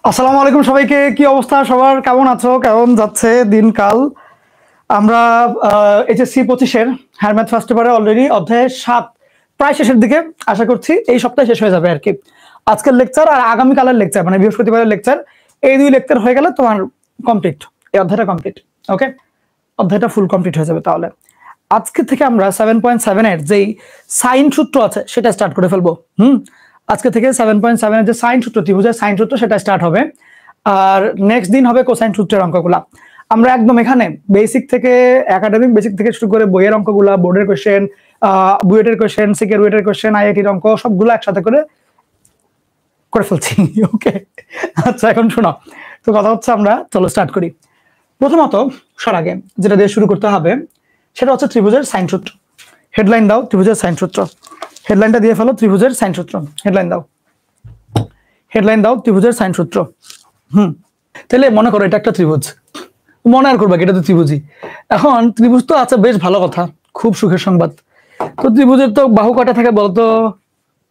আসসালামু আলাইকুম সবাইকে। কি অবস্থা সবার, কেমন আছো, কেমন যাচ্ছে দিনকাল? আমরা এইচএসসি 25-এর হায়ার ম্যাথ ফার্স্ট পেপারে অলরেডি অধ্যায় 7 প্রায় শেষের দিকে। আশা করছি এই সপ্তাহে শেষ হয়ে যাবে আর কি। আজকের লেকচার আর আগামীকালের লেকচার মানে বৃহস্পতিবারের লেকচার, এই দুই লেকচার হয়ে গেলে তোমার কমপ্লিট, এই অধ্যায়টা কমপ্লিট। ওকে, অধ্যায়টা ফুল কমপ্লিট হয়ে যাবে। তাহলে আজকে থেকে আমরা 7.7 এর যেই সাইন সূত্র আছে সেটা স্টার্ট করে ফেলবো। আজকে থেকে 7.7 এর যে সাইন সূত্র, ত্রিভুজের সাইন সূত্র, সেটা স্টার্ট হবে। আর নেক্সট দিন হবে কোসাইন সূত্রের অঙ্কগুলা। আমরা একদম এখানে বেসিক থেকে, একাডেমিক বেসিক থেকে শুরু করে বইয়ের অঙ্কগুলা, বোর্ডের কোশ্চেন, বুয়েটের কোশ্চেন, সিকের রুয়েটের কোশ্চেন, আইআইটির অঙ্ক, সবগুলো একসাথে করে ফেলছি। ওকে, আচ্ছা এখন শোনো তো, কথা হচ্ছে আমরা চলো স্টার্ট করি। প্রথমত সর আগে যেটা দিয়ে শুরু করতে হবে সেটা হচ্ছে ত্রিভুজের সাইন সূত্র। হেডলাইন দাও, ত্রিভুজের সাইন সূত্র। হেডলাইনটা দিয়ে ফেলো, ত্রিভুজের সাইন সূত্র। হেডলাইন দাও, হেডলাইন দাও, ত্রিভুজের সাইন সূত্র। তাহলে মনে করো এটা একটা ত্রিভুজ, মনে আর করবা এটা তো ত্রিভুজই। এখন ত্রিভুজ তো আছে, বেশ ভালো কথা, খুব সুখের সংবাদ। তো ত্রিভুজের তো বাহু কটা থাকে বলতো?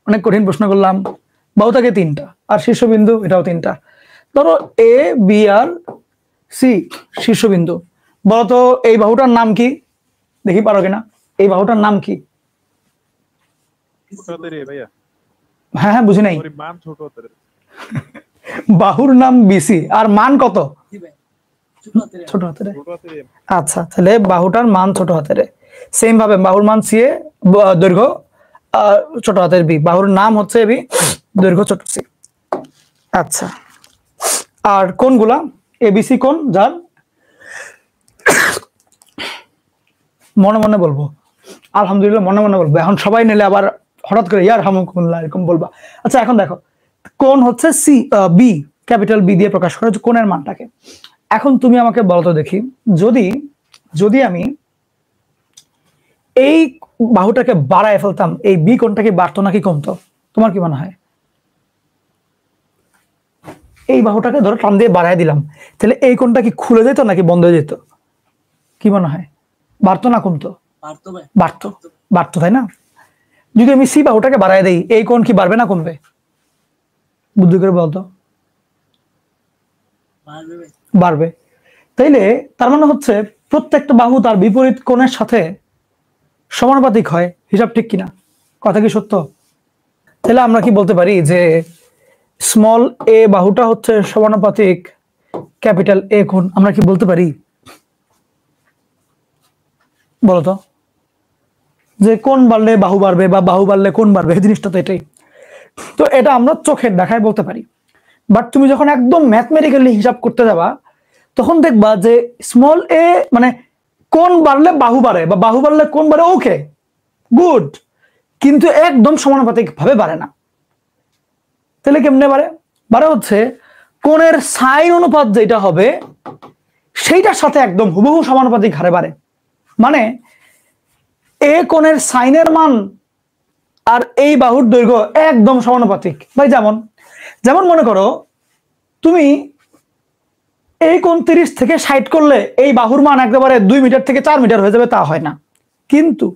অনেক কঠিন প্রশ্ন করলাম। বাহু থাকে 3টা, আর শীর্ষবিন্দু এটাও 3টা। ধরো এ বি আর সি শীর্ষবিন্দু। বলতো এই বাহুটার নাম কি? দেখি পারো কিনা। এই বাহুটার নাম কি? হ্যাঁ হ্যাঁ, বুঝি নাই। বাহুর নাম বিসি, আর মান কত? ছোট হাতের। আচ্ছা, তাহলে বাহুটার মান ছোট হাতের। সেম ভাবে বাহুর মান সি এ, দৈর্ঘ্য ছোট হাতের বি, বাহুর নাম হচ্ছে বি, দৈর্ঘ্য ছোট সি। আচ্ছা, আর কোনগুলা? এবিসি কোন, যার মনে মনে বলবো, আলহামদুলিল্লাহ মনে মনে বলবো। এখন সবাই নিলে আবার হঠাৎ করে ইয়ার হামুকুল্লাহ এরকম বলবা। আচ্ছা এখন দেখো, কোন হচ্ছে সি, বি, ক্যাপিটাল বি দিয়ে প্রকাশ করা হচ্ছে কোণের মানটাকে। এখন তুমি আমাকে বলো তো দেখি, যদি আমি এই বাহুটাকে বাড়ায় ফেলতাম, এই বি কোণটাকে বাড়তো নাকি কমতো? তোমার কি মনে হয়? এই বাহুটাকে ধরো টান দিয়ে বাড়ায় দিলাম, তাহলে এই কোণটা কি খুলে যেত নাকি বন্ধ হয়ে যেত? কি মনে হয়, বাড়তো না কমতো? বাড়তো, বাড়তো, তাই না? যদি আমি সি বাহুটাকে বাড়ায় দেই, এই কোণ কি বাড়বে না কমবে? বুদ্ধি করে বলতো। বাড়বে। তাইলে তার মানে হচ্ছে প্রত্যেকটা বাহু তার বিপরীত কোণের সাথে সমানুপাতিক হয়। হিসাব ঠিক কিনা? কথা কি সত্য? তাহলে আমরা কি বলতে পারি যে স্মল এ বাহুটা হচ্ছে সমানুপাতিক ক্যাপিটাল এ কোণ? আমরা কি বলতে পারি? বলতো, যে কোণ বাড়লে বাহু বাড়বে বা বাহু বাড়লে কোণ বাড়বে, এই জিনিসটা তো এটাই। তো এটা আমরা চোখের দেখায় বলতে পারি। বাট তুমি যখন একদম ম্যাথমেটিক্যালি হিসাব করতে যাবা, তখন দেখবা যে স্মল এ মানে কোণ বাড়লে বাহু বাড়ে বা বাহু বাড়লে কোণ বাড়ে, ওকে গুড, কিন্তু একদম সমানুপাতিক ভাবে বাড়ে না। তাহলে কেমনে বাড়ে? বাড়ে হচ্ছে কোণের সাইন অনুপাত যেটা হবে সেইটার সাথে একদম হুবহু সমানুপাতিক হারে বাড়ে। মানে এ কোণের সাইনের মান আর এই বাহুর দৈর্ঘ্য একদম সমানুপাতিক। ভাই যেমন মনে করো তুমি এই কোণ 30 থেকে 60 করলে এই বাহুর মান একেবারে 2 মিটার থেকে 4 মিটার হয়ে যাবে, তা হয় না। কিন্তু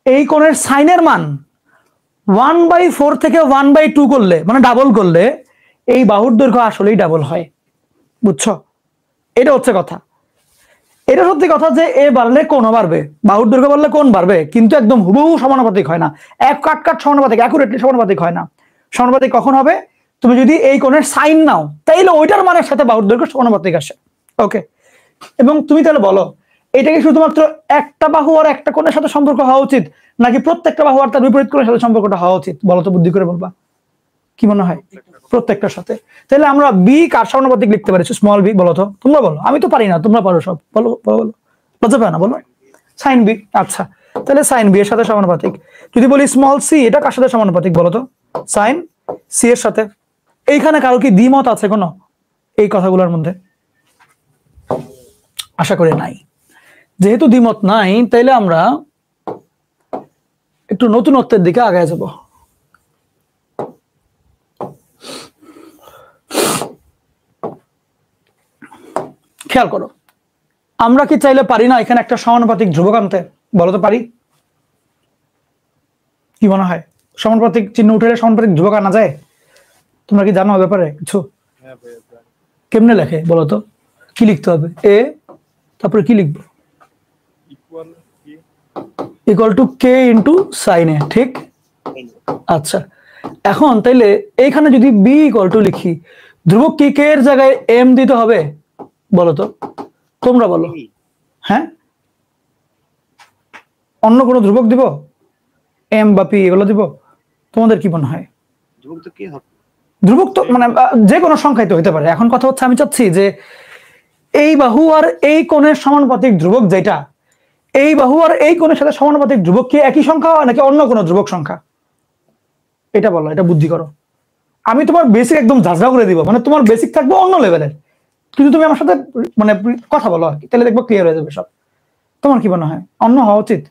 এই কোণের সাইনের মান 1/4 থেকে 1/2 করলে, মানে ডাবল করলে, এই বাহুর দৈর্ঘ্য আসলেই ডাবল হয়। বুঝছো? এটা হচ্ছে কথা। এটা সত্যি কথা যে এ বাড়লে কোণও বাড়বে, বাহুর দৈর্ঘ্য বাড়লে কোণ বাড়বে, কিন্তু একদম হুবহু সমানুপাতিক হয় না। এক কাট সমানুপাতিক, অ্যাকুরেটলি সমানুপাতিক হয় না। সমানুপাতিক কখন হবে? তুমি যদি এই কোণের সাইন নাও, তাইলে ওইটার মানের সাথে বাহুর দৈর্ঘ্য সমানুপাতিক আসে। ওকে, এবং তুমি তাহলে বলো, এটা কি শুধুমাত্র একটা বাহু আর একটা কোণের সাথে সম্পর্ক হওয়া উচিত, নাকি প্রত্যেকটা বাহু আর তার বিপরীত কোণের সাথে সম্পর্কটা হওয়া উচিত? বলো তো, বুদ্ধি করে বলবা। কি মনে হয়? প্রত্যেকটার সাথে। তাহলে আমরা বি কার সমানুপাতিক লিখতে পারি? Small B. বলো তো, তোমরা বলো, আমি তো পারি না, তোমরা পারো সব। বলো বলো, লজ্জা পায় না, বলো। Sine B. আচ্ছা, তাহলে সাইন বি এর সাথে সমানুপাতিক। যদি বলি স্মল সি, এটা কার সাথে সমানুপাতিক বলো তো? সাইন সি এর সাথে। এইখানে কারো কি দ্বিমত আছে কোনো এই কথাগুলোর মধ্যে? আশা করি নাই। যেহেতু দ্বিমত নাই, তাইলে আমরা একটু নতুনত্বের দিকে আগায় যাব। খেয়াল করো, আমরা কি চাইলে পারি না এখানে একটা সমানুপাতিক ধ্রুবক আনতে? বলো তো, পারি? কি মনে হয়, সমানুপাতিক চিহ্ন উঠে সমানুপাতিক ধ্রুবক আনা যায়? তোমরা কি জানো ব্যাপারে কিছু? কেমনে লেখে বলো তো? কি লিখতে হবে? এ তারপরে কি লিখবো? Equal to K into sine A, ঠিক? আচ্ছা, এখন তাইলে এইখানে যদি বি ইকুয়াল টু লিখি, ধ্রুবক কি কে এর জায়গায় এম দিতে হবে বলো তো? তোমরা বলো। হ্যাঁ, অন্য কোনো ধ্রুবক দিব, এম বা পি এগুলো দিব? তোমাদের কি মনে হয়? ধ্রুবক তো মানে যে কোনো সংখ্যাই তো হইতে পারে। এখন কথা হচ্ছে আমি চাচ্ছি যে এই বাহু আর এই কোণের সমানুপাতিক ধ্রুবক যেটা, এই বাহু আর এই কোণের সাথে সমানুপাতিক ধ্রুবক কি একই সংখ্যা নাকি অন্য কোনো ধ্রুবক সংখ্যা? এটা বলো, এটা বুদ্ধি করো। আমি তোমার বেসিক একদম ঝাঁঝরা করে দিব, মানে তোমার বেসিক থাকবে অন্য লেভেলের, কিন্তু তুমি আমার সাথে মানে কথা বলো আর কি, তাহলে দেখবো ক্লিয়ার হয়ে যাবে সব। তোমার কি মনে হয় অন্য হওয়া উচিত?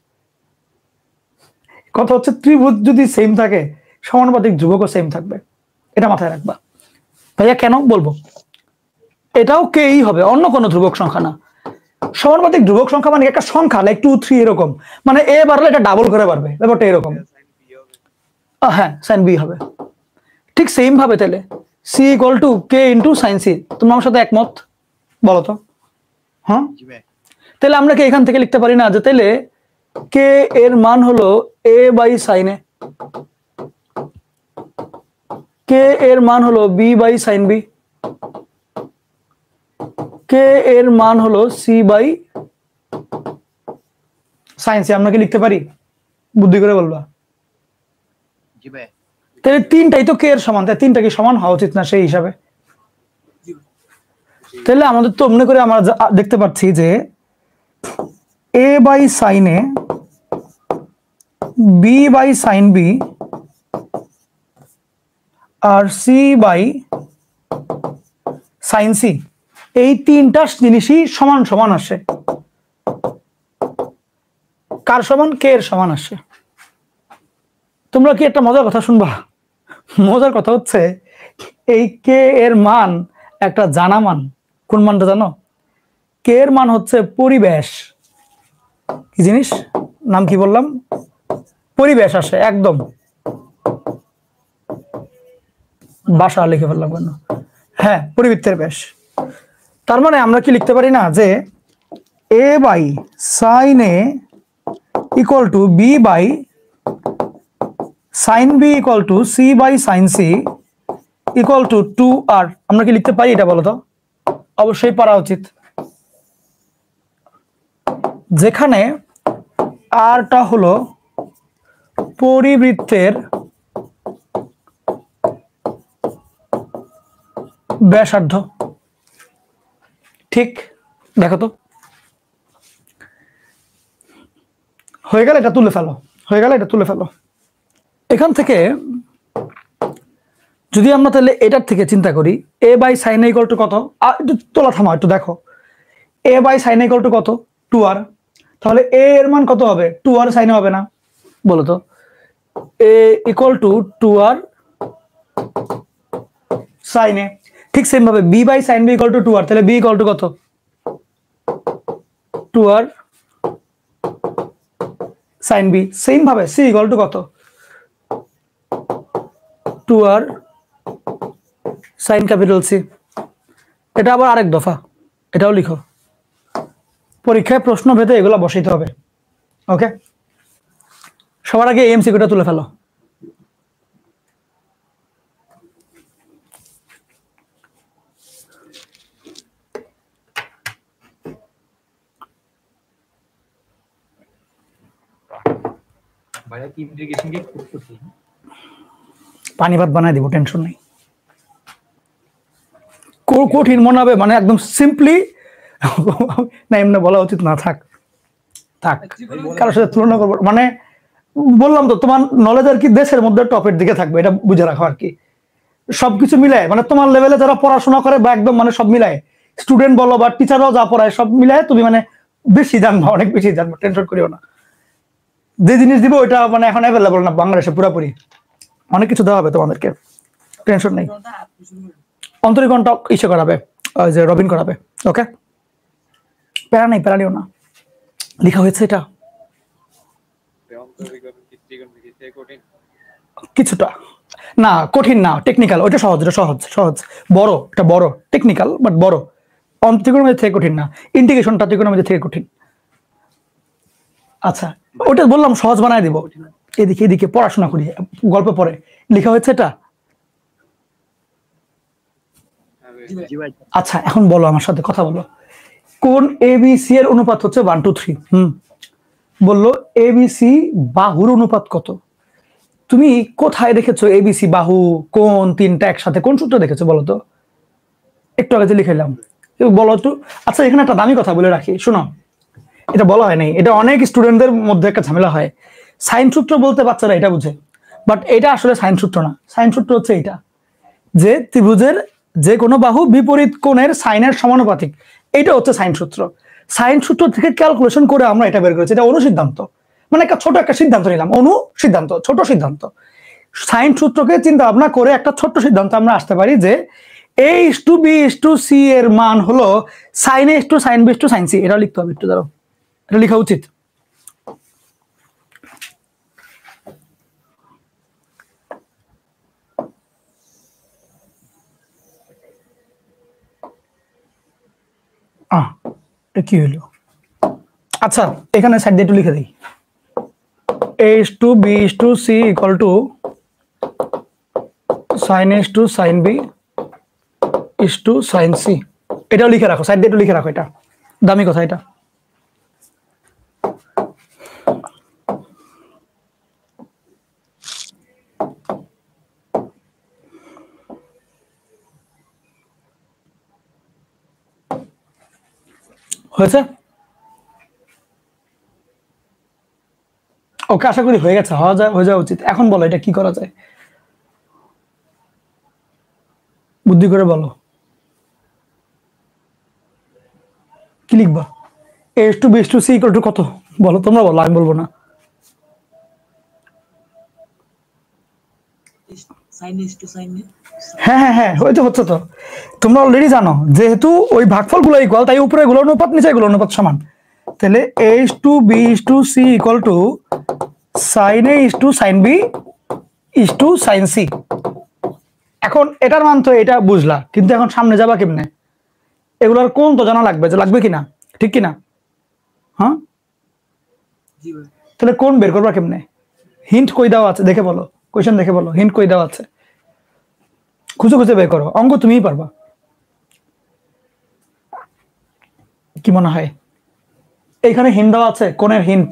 কথা হচ্ছে ত্রিভুজ যদি সেম থাকে, সমানুপাতিক ধ্রুবকও সেম থাকবে, এটা মাথায় রাখবা। ভাইয়া কেন বলবো? এটাও কেই হবে, অন্য কোনো ধ্রুবক সংখ্যা না। সমানুপাতিক ধ্রুবক সংখ্যা মানে একটা সংখ্যা লাইক 2 3 এরকম, মানে এ বাড়লে এটা ডাবল করে বাড়বে, ব্যাপারটা এরকম। হ্যাঁ, সাইন বি হবে ঠিক সেম ভাবে। তাহলে C equal to K into sine C, তোমরা আমার সাথে একমত বলো তো? হ্যাঁ, তাহলে আমরা কি এখান থেকে লিখতে পারি না যে তাহলে কে এর মান হলো এ বাই সাইন এ, কে এর মান হলো বি বাই সাইন বি, কে এর মান হলো সি বাই সাইন সি? আমরা কি লিখতে পারি? বুদ্ধি করে বলবা। তাহলে তিনটাই তো কে এর সমান, তাই তিনটা কি সমান হওয়া উচিত না সেই হিসাবে? তাহলে আমাদের তো অমনি করে আমরা দেখতে পাচ্ছি যে A by sine A, B by sine B আর সি বাই সাইন সি, এই তিনটা জিনিসই সমান সমান আসে। কার সমান? কে এর সমান আসে। তোমরা কি একটা মজার কথা শুনবা? মজার কথা হচ্ছে এই কে এর মান একটা জানা মান। কোন মানটা জানো? কে এর মান হচ্ছে পরিবেশ। কি জিনিস, নাম কি বললাম? পরিবেশ আসে একদম। বাসা লিখে ফেললাম কেন? হ্যাঁ, পরিবৃত্তের ব্যাস। তার মানে আমরা কি লিখতে পারি না যে A by sine A equal to B by sine B equal to C by sine C equal to 2r? আমরা কি লিখতে পারি এটা বলো তো? অবশ্যই পারা উচিত। যেখানে আরটা হলো পরিবৃত্তের ব্যাসার্ধ, ঠিক? দেখো তো, হয়ে গেল, এটা তুলে ফেলো, হয়ে গেল, এটা তুলে ফেলো। এখান থেকে যদি আমরা তাহলে এটার থেকে চিন্তা করি, এ বাই সাইন ইকুয়াল টু কত? একটু তোলা থামা, একটু দেখো। এ বাই সাইন ইকুয়াল টু কত? 2r। তাহলে এ এর মান কত হবে? 2r সাইনে হবে না? বলো তো। এ ইকুয়াল টু 2r সাইনে। ঠিক সেম ভাবে B by sine B equal to 2r, তাহলে বি ইকুয়াল টু কত? 2r sine B. সেম ভাবে সি ইকুয়াল টু কত? 2r sign capital C. এটা আবার আরেক দফা, এটাও লিখো। পরীক্ষায় প্রশ্ন ভেদে এগুলো বসাইতে হবে। ওকে, সবার আগে এমসিকিউটা তুলে ফেলো। পানি ভাত বানাই দিব, টেনশন নেই। কঠিন মনে হবে মানে একদম সিম্পলি না, এমনি বলা উচিত না, থাক থাক, কারোর সাথে তুলনা করবো মানে বললাম তো তোমার নলেজ আর কি দেশের মধ্যে টপের দিকে থাকবে, এটা বুঝে রাখো আর কি। সবকিছু মিলায় মানে তোমার লেভেলে যারা পড়াশোনা করে বা একদম মানে সব মিলায়, স্টুডেন্ট বলো বা টিচাররাও যা পড়ায় সব মিলায় তুমি মানে বেশি জানবো, অনেক বেশি জানবো, টেনশন করিও না। যে জিনিস দিব ওইটা মানে এখন অ্যাভেলেবল না বাংলাদেশে, পুরোপুরি অনেক কিছু দেওয়া হবে তোমাদেরকে, টেনশন নেই। অন্তরীকরণটা ইসে করাবে, ওই যে রবিন করাবে। ওকে, প্যারা নেই, প্যারা নিও না। লেখা হয়েছে এটা কিছুটা, না কঠিন না, টেকনিক্যাল। ওইটা সহজ, এটা সহজ সহজ। বড়, এটা বড়, টেকনিক্যাল বাট বড়। ত্রিকোণমিতি থেকে কঠিন না, ইন্টিগ্রেশনটা ত্রিকোণমিতি থেকে কঠিন। আচ্ছা ওটা বললাম সহজ বানায় দিব। এদিকে এদিকে পড়াশোনা করি, গল্প পড়ে লেখা হয়েছে এটা। আচ্ছা এখন বলো, আমার সাথে কথা বলো, কোন এবিসি এর অনুপাত হচ্ছে 1 2 3? বললো এবিসি বাহুর অনুপাত কত? তুমি কোথায় দেখেছো এবিসি বাহু কোন তিনটা একসাথে, কোন সূত্র দেখেছো বলো তো? একটু আগে যে লিখাইলাম, বলো তো। আচ্ছা এখানে একটা দামি কথা বলে রাখি, শোনো, এটা বলা হয় নাই, এটা অনেক স্টুডেন্টদের মধ্যে একটা ঝামেলা হয়। সাইন সূত্র বলতে বাচ্চারা এটা বুঝে, বাট এটা আসলে সাইন সূত্র না। সাইন সূত্র হচ্ছে এটা, যে ত্রিভুজের যে কোনো বাহু বিপরীত কোণের সাইনের সমানুপাতিক, এটা হচ্ছে সাইন সূত্র। সাইন সূত্র থেকে ক্যালকুলেশন করে আমরা এটা বের করেছি, এটা অনুসিদ্ধান্ত, মানে একটা ছোট একটা সিদ্ধান্ত নিলাম, অনুসিদ্ধান্ত, ছোট সিদ্ধান্ত। সাইন সূত্রকে চিন্তা ভাবনা করে একটা ছোট্ট সিদ্ধান্ত আমরা আসতে পারি যে a/b/c এর মান হলো sin a sin b sin c। এটা লিখতে হবে, একটু দাঁড়াও, এটা লেখা উচিত। কি হলো? আচ্ছা এখানে সাইড দিয়ে একটু লিখে দিই, a/b/c equal to sin a sin b sin c। এটাও লিখে রাখো, সাইড দিয়ে একটু লিখে রাখো, এটা দামি কথা। এটা হয়েছে? ওকে আশা করি হয়ে গেছে, হয়ে যাওয়া উচিত। এখন বলো এটা কি করা যায়, বুদ্ধি করে বলো। কি লিখবা? a/b/c equal to কত বলো, তোমরা বলো, আমি বলবো না। হ্যাঁ হ্যাঁ হ্যাঁ হচ্ছে তো, তোমরা অলরেডি জানো, যেহেতু ওই ভাগফলগুলো ইকুয়াল তাই উপরে গুলো অনুপাত নিচে গুলো অনুপাত সমান। তাহলে a/b/c equal to sin a sin b sin c। এখন এটার মান তো এটা বুঝলা, কিন্তু এখন সামনে যাবা কেমনে? এগুলোর কোন তো জানা লাগবে, যে লাগবে কিনা, ঠিক কিনা? হ্যাঁ তাহলে কোন বের করবা কেমনে? হিন্ট কই দেওয়া আছে দেখে বলো, কোয়েশ্চেন দেখে বলো, হিন্ট কই দেওয়া আছে, খুঁজে খুঁজে বের করো। অঙ্ক তুমিই পারবা, কি মনে হয়? এইখানে হিন্ট দেওয়া আছে, কোনের হিন্ট,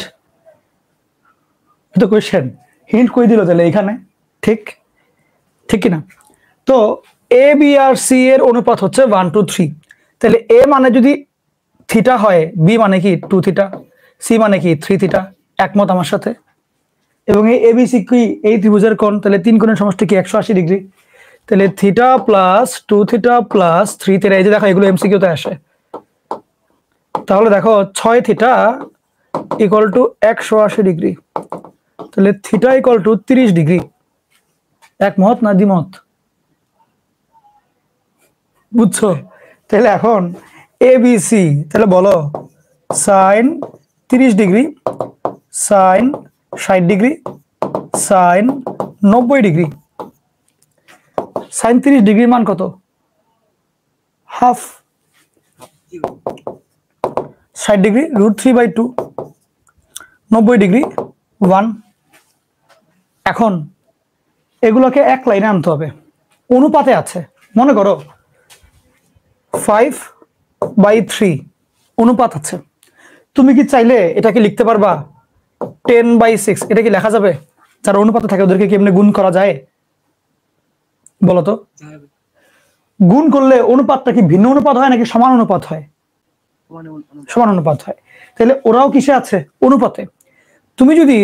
তো কোয়েশ্চেন হিন্ট কই দিল তাহলে এইখানে, ঠিক ঠিক কিনা? তো এ বি আর সি এর অনুপাত হচ্ছে 1 2 3। তাহলে এ মানে যদি থিটা হয়, বি মানে কি 2 থিটা, সি মানে কি 3 থিটা, একমত আমার সাথে? এবং এই এবিসি কি এই ত্রিভুজের কোণ, তাহলে তিন কোণের সমষ্টি কি 180 ডিগ্রি। তাহলে theta plus 2 theta plus 3 theta, এই যে দেখো এগুলো এমসিকিউতে আসে। তাহলে দেখো 6 থিটা ইকুয়াল টু 180 ডিগ্রি, তাহলে থিটা ইকুয়াল টু 30 ডিগ্রি। একমত না দ্বিমত? বুঝছো? তাহলে এখন এবিসি, তাহলে বলো sine 30 degree, sine 60 degree, sine 90 degree. Sine 30 ডিগ্রির মান কত? হাফ। 60 degree √3/2, 90 degree 1। এখন এগুলোকে এক লাইনে আনতে হবে, অনুপাতে আছে। মনে করো 5/3 অনুপাত আছে, তুমি কি চাইলে এটাকে লিখতে পারবা 10/6? এটা কি লেখা যাবে? যারা অনুপাতে থাকে ওদেরকে কি এমনি গুণ করা যায় বলতো? গুণ করলে অনুপাতটা কি ভিন্ন অনুপাত হয় নাকি সমান অনুপাত হয়? সমান অনুপাত হয়। তাহলে ওরাও কিসে আছে? অনুপাতে। তুমি যদি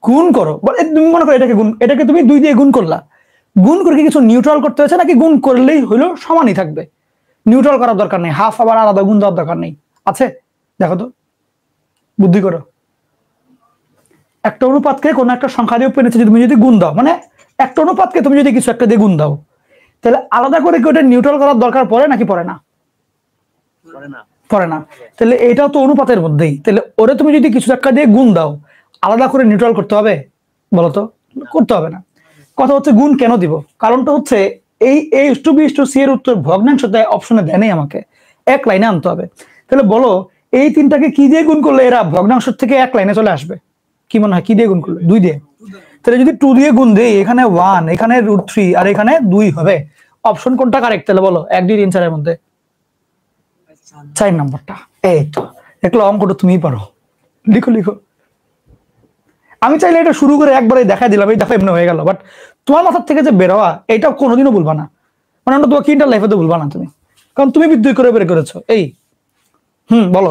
গুণ করো, তুমি মনে করো এটাকে গুণ, এটাকে তুমি 2 দিয়ে গুণ করলা, গুণ করে কিছু নিউট্রাল করতে হয়েছে নাকি গুণ করলেই হইলো সমানই থাকবে? নিউট্রাল করার দরকার নেই, হাফ আবার আলাদা গুণ দেওয়ার দরকার নেই, আছে? দেখো তো, বুদ্ধি করো। একটা অনুপাতকে কোনো একটা সংখ্যা দিয়ে উপরে নিচে তুমি যদি গুণ দাও, মানে একটা অনুপাতকে তুমি যদি কিছু একটা দিয়ে গুণ দাও, তাহলে আলাদা করে কি ওটা নিউট্রাল করার দরকার পড়ে নাকি পড়ে না? পড়ে না। তাহলে এটাও তো অনুপাতের মধ্যেই, তাহলে ওরে তুমি যদি কিছু একটা দিয়ে গুণ দাও, আলাদা করে নিউট্রাল করতে হবে বলতো? করতে হবে না। কথা হচ্ছে গুণ কেন দিব, কারণটা হচ্ছে এই A:B:C এর উত্তর ভগ্নাংশতে অপশনে দেয়নি, আমাকে এক লাইনে আনতে হবে। তাহলে বলো এই তিনটাকে কি দিয়ে গুণ করলে এরা ভগ্নাংশ থেকে এক লাইনে চলে আসবে? কি মনে হয় কি দিয়ে গুণ করলে? 2 দিয়ে। তাহলে যদি 2 দিয়ে গুণ দেই, এখানে 1, এখানে √3 আর এখানে 2 হবে। অপশন কোনটা কারেক্ট তাহলে বলো? 1 2 3 4 এর মধ্যে 4 নম্বরটা। এই তো দেখলো, অঙ্কটা তুমিই পারো, লিখো লিখো। আমি চাইলে এটা শুরু করে একবারে দেখাই দিলাম, এই দেখো এমনি হয়ে গেল, বাট তোমার মাথার থেকে যে বের হওয়া এটা কোনোদিনও ভুলবা না, মানে অন্য তোমাকে ইন্টার লাইফে তো ভুলবা না তুমি, কারণ তুমি বিদ্যুৎ করে বের করেছো। এই বলো।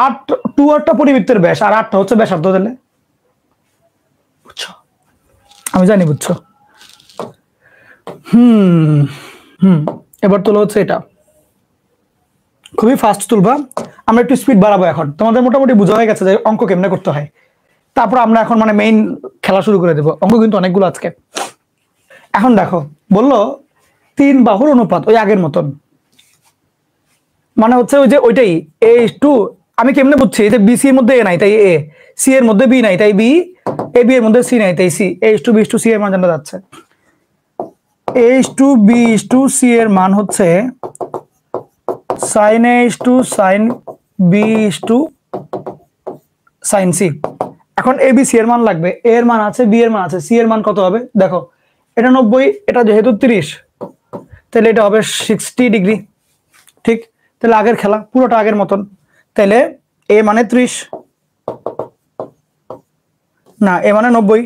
আট 2 8টা পরিবৃত্তের ব্যাস আর 8টা হচ্ছে ব্যাসার্ধ, তাহলে বুঝছো? আমি জানি বুঝছো। এবার তোলা হচ্ছে এটা, খুবই ফাস্ট তুলবা। আমরা একটু স্পিড বাড়াবো এখন, তোমাদের মোটামুটি বোঝা হয়ে গেছে যে অঙ্ক কেমনে করতে হয়। তারপর আমরা এখন মানে মেইন খেলা শুরু করে দেবো। অঙ্ক কিন্তু অনেকগুলো আজকে। এখন দেখো বললো 3 বাহুর অনুপাত ওই আগের মতন, মানে হচ্ছে ওই যে ওইটাই A:2। আমি কেমনে বুঝছি? যে BC এর মধ্যে A নাই তাই A, C এর মধ্যে B নাই তাই B, AB এর মধ্যে C নাই তাই C। A:B:C এর মান জানা যাচ্ছে। A:B:C এর মান হচ্ছে sin A:2 sin B:sin C। এখন ABC এর মান লাগবে, A এর মান আছে, B এর মান আছে, C এর মান কত হবে? দেখো এটা 90, এটা যেহেতু 30, তাহলে এটা হবে 60 ডিগ্রি। ঠিক, তাহলে আগের খেলা পুরোটা আগের মতন। তাহলে A মানে 30, না A মানে 90,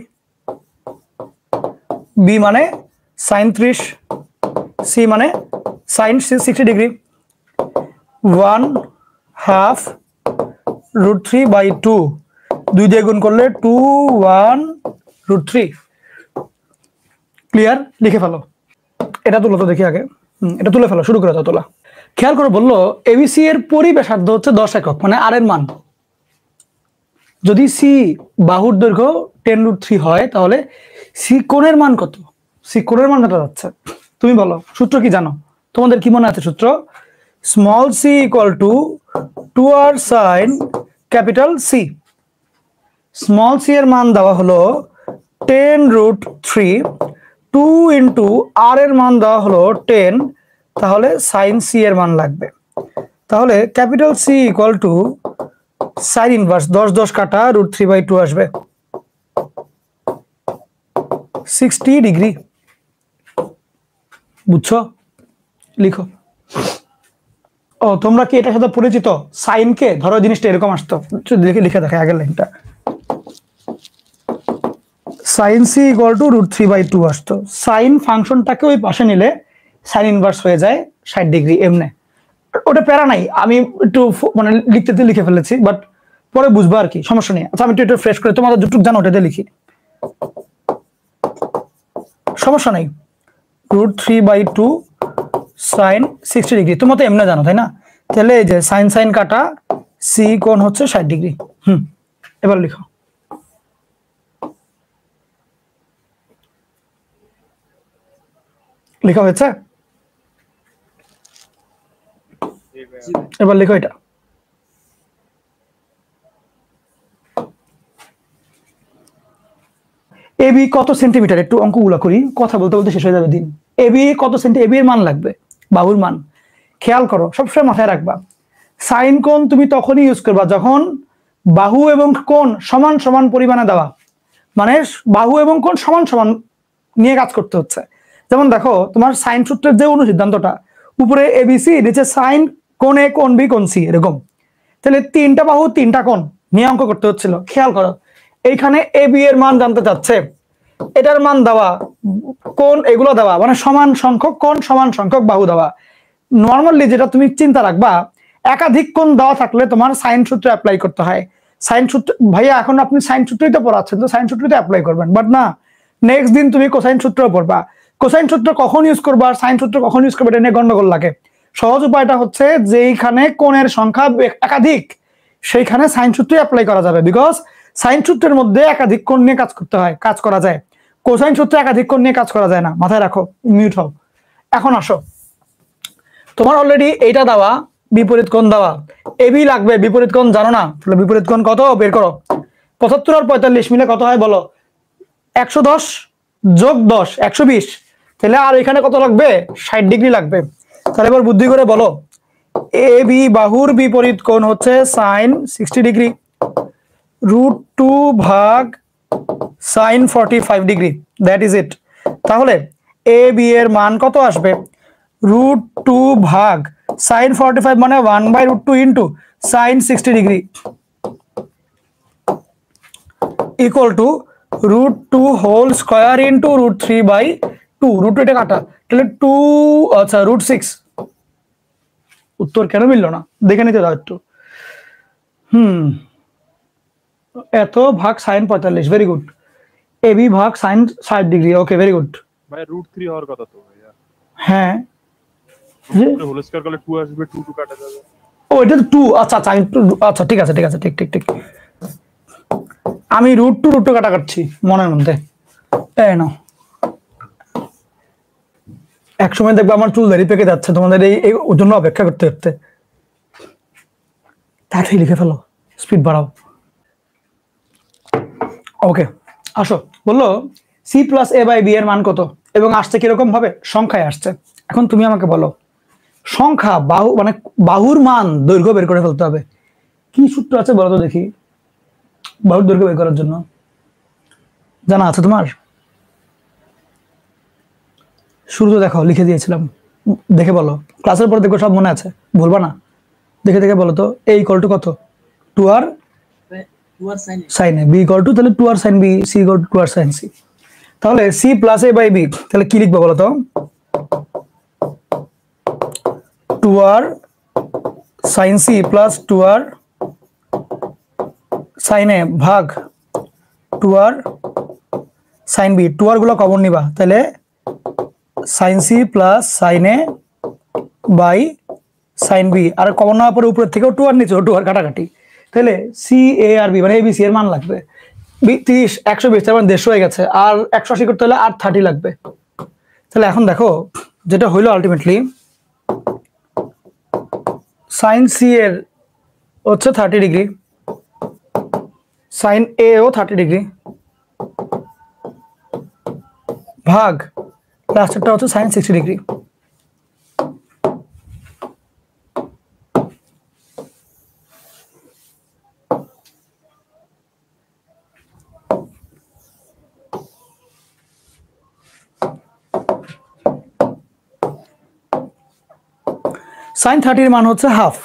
B মানে sin 30, C মানে sin 60 ডিগ্রি। 1/2 √3/2, 2 দিয়ে গুণ করলে 2 1 √3। ক্লিয়ার? লিখে ফেলো। এটা তুলো তো দেখি আগে, এটা তুলে ফেলো, শুরু করে দাও তোলা। খেয়াল করে বললো ABC এর পরিব্যাসার্ধ হচ্ছে 10 একক, মানে আর এর মান। যদি C বাহুর দৈর্ঘ্য 10√3 হয়, তাহলে C কোণের মান কত? C কোণের মান কত যাচ্ছে? তুমি বলো, সূত্র কি জানো? তোমাদের কি মনে আছে সূত্র? Small c equal to 2r sin capital C। Small c এর মান দেওয়া হলো 10√3, 2 ইন্টু r এর মান দেওয়া হলো 10, তাহলে sin C এর মান লাগবে। তাহলে capital C equal to sign inverse 10 10 কাটা √3/2 আসবে 60 ডিগ্রি। বুঝছো? লিখো। ও তোমরা কি এটার সাথে পরিচিত? সাইন কে ধরো জিনিসটা এরকম আসতো, দেখে লিখে দেখে আগের লাইনটা। সাইন C ইকুয়াল টু √3/2 আসতো। সাইন ফাংশনটাকে ওই পাশে নিলে সাইন ইনভার্স হয়ে যায় 60 ডিগ্রি এমনে। ওটা প্যারা নাই, আমি একটু মানে লিখতে লিখে ফেলেছি, বাট পরে বুঝবো আর কি, সমস্যা নেই। আচ্ছা আমি একটু ফ্রেশ করে তোমাদের যতটুকু জানো ওটাতে লিখি, সমস্যা নেই। √3/2 সাইন 60 ডিগ্রি, তোমরা তো এমনি জানো তাই না? তাহলে এই যে সাইন সাইন কাটা C কোণ হচ্ছে 60 ডিগ্রি। এবার লিখো। লেখা হয়েছে? এবার লিখো এটা। AB কত সেন্টিমিটার? একটু অঙ্কগুলো করি, কথা বলতে বলতে শেষ হয়ে যাবে দিন। AB কত সেন্টি? AB এর মান লাগবে, বাহুর মান। খেয়াল করো, সবসময় মাথায় রাখবা সাইন কোণ তুমি তখনই ইউজ করবা যখন বাহু এবং কোণ সমান সমান পরিমাণে দেওয়া, মানে বাহু এবং কোণ সমান সমান নিয়ে কাজ করতে হচ্ছে। যেমন দেখো তোমার সাইন সূত্রের যে অনুসিদ্ধান্তটা, উপরে ABC, নিচে সাইন কোণ A কোণ B কোণ C এরকম। তাহলে 3টা বাহু 3টা কোণ নিয়ে অঙ্ক করতে হচ্ছিল। খেয়াল করো এইখানে AB এর মান জানতে চাচ্ছে, এটার মান দেওয়া, কোণ এগুলো দেওয়া, মানে সমান সংখ্যক কোণ সমান সংখ্যক বাহু দেওয়া। নর্মালি যেটা তুমি চিন্তা রাখবা, একাধিক কোণ দেওয়া থাকলে তোমার সাইন সূত্র অ্যাপ্লাই করতে হয়। সাইন সূত্র ভাইয়া এখন আপনি সাইন সূত্রই তো পড়াচ্ছেন, তো সাইন সূত্রই তো অ্যাপ্লাই করবেন, বাট না, নেক্সট দিন তুমি কোসাইন সূত্র পড়বা। কোসাইন সূত্র কখন ইউজ করবা আর সাইন সূত্র কখন ইউজ করবে এটা নিয়ে গন্ডগোল লাগে। সহজ উপায়টা হচ্ছে যেইখানে কোণের সংখ্যা একাধিক সেইখানে সাইন সূত্রই অ্যাপ্লাই করা যাবে, বিকজ সাইন সূত্রের মধ্যে একাধিক কোণ নিয়ে কাজ করতে হয়, কাজ করা যায়। কোসাইন সূত্রে একাধিক কোণ নিয়ে কাজ করা যায় না, মাথায় রাখো। মিউট হও। এখন আসো, তোমার অলরেডি এইটা দেওয়া, বিপরীত কোণ দেওয়া, এবি লাগবে, বিপরীত কোণ জানো না, তাহলে বিপরীত কোণ কত বের করো। 75 আর 45 মিলে কত হয় বলো? 110 যোগ 10 120। তাহলে আর এখানে কত লাগবে? 60 ডিগ্রি লাগবে। তাহলে এবার বুদ্ধি করে বলো, এ বি বাহুর বিপরীত কোণ হচ্ছে সাইন 60 ডিগ্রি, √2 ভাগ sine 45 degree, that is it. তাহলে এ বি এর মান কত আসবে? √2 ভাগ সাইন 45 মানে 1/√2 into sine 60 degree equal to √2 whole square into √3/2। √2 এটা কাটা, তাহলে 2 আচ্ছা √6। উত্তর কেন মিললো না দেখে নিতে দাও একটু। এত ভাগ সাইন 45, ভেরি গুড। এবি ভাগ sine 60 degree, okay very good ভাই √3 হওয়ার কথা তো ভাইয়া। হ্যাঁ হোল স্কয়ার করলে 2 আসবে, 2 কাটা যাবে। ও এটা তো 2, আচ্ছা আচ্ছা আচ্ছা ঠিক আছে ঠিক আছে, ঠিক ঠিক ঠিক। আমি √2 কাটা কাটছি মনের মধ্যে। এই নাও, এক সময় দেখবে আমার চুল দাড়ি পেকে যাচ্ছে, তোমাদের এই জন্য অপেক্ষা করতে করতে। তাড়াতাড়ি লিখে ফেলো, স্পিড বাড়াও। ওকে আসো, বললো C plus A by B এর মান কত এবং আসছে কিরকম ভাবে? সংখ্যায় আসছে। এখন তুমি আমাকে বলো, সংখ্যা বাহু মানে বাহুর মান দৈর্ঘ্য বের করে ফেলতে হবে। কি সূত্র আছে বলো তো দেখি বাহুর দৈর্ঘ্য বের করার জন্য? জানা আছে তোমার? শুরুতে দেখো লিখে দিয়েছিলাম, দেখে বলো। ক্লাসের পর দেখো সব মনে আছে, ভুলবা না। দেখে দেখে বলো তো, এ ইকুয়াল টু কত? 2r sine A, B equal to তাহলে 2r sine B, C equal to 2r sine C. তাহলে C plus A by B, তাহলে কি লিখবো বলো তো? 2r sine C plus 2r sine A ভাগ 2r সাইন বি। 2r গুলো common নিবা, তাহলে sine C plus sine A by sine B. আর কমন নেওয়ার পরে উপরের থেকেও 2r নিচেও 2r কাটাকাটি, তাহলে সি এ আর বি মানে এ বি সি এর মান লাগবে 30 120, তার মানে 150 হয়ে গেছে। আর 180 করতে হলে আর 30 লাগবে। তাহলে এখন দেখো যেটা হইলো আলটিমেটলি সাইন সি এর হচ্ছে 30 ডিগ্রি, সাইন এ ও 30 ডিগ্রি ভাগ লাস্টেরটা হচ্ছে সাইন 60 ডিগ্রি। সাইন 30 এর মান হচ্ছে হাফ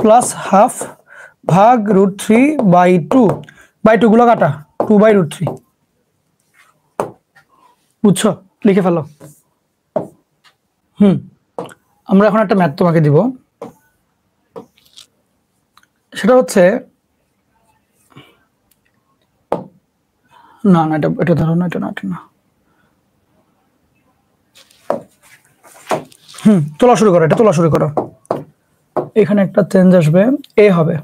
প্লাস হাফ ভাগ √3/2 গুলো কাটা 2/√3। বুঝছো? লিখে ফেলো। আমরা এখন একটা ম্যাথ তোমাকে দিব, সেটা হচ্ছে না না এটা ধরো না, এটা না এটা না। তোলা শুরু করো, এটা তোলা শুরু করো। এখানে একটা চেঞ্জ আসবে, এ হবে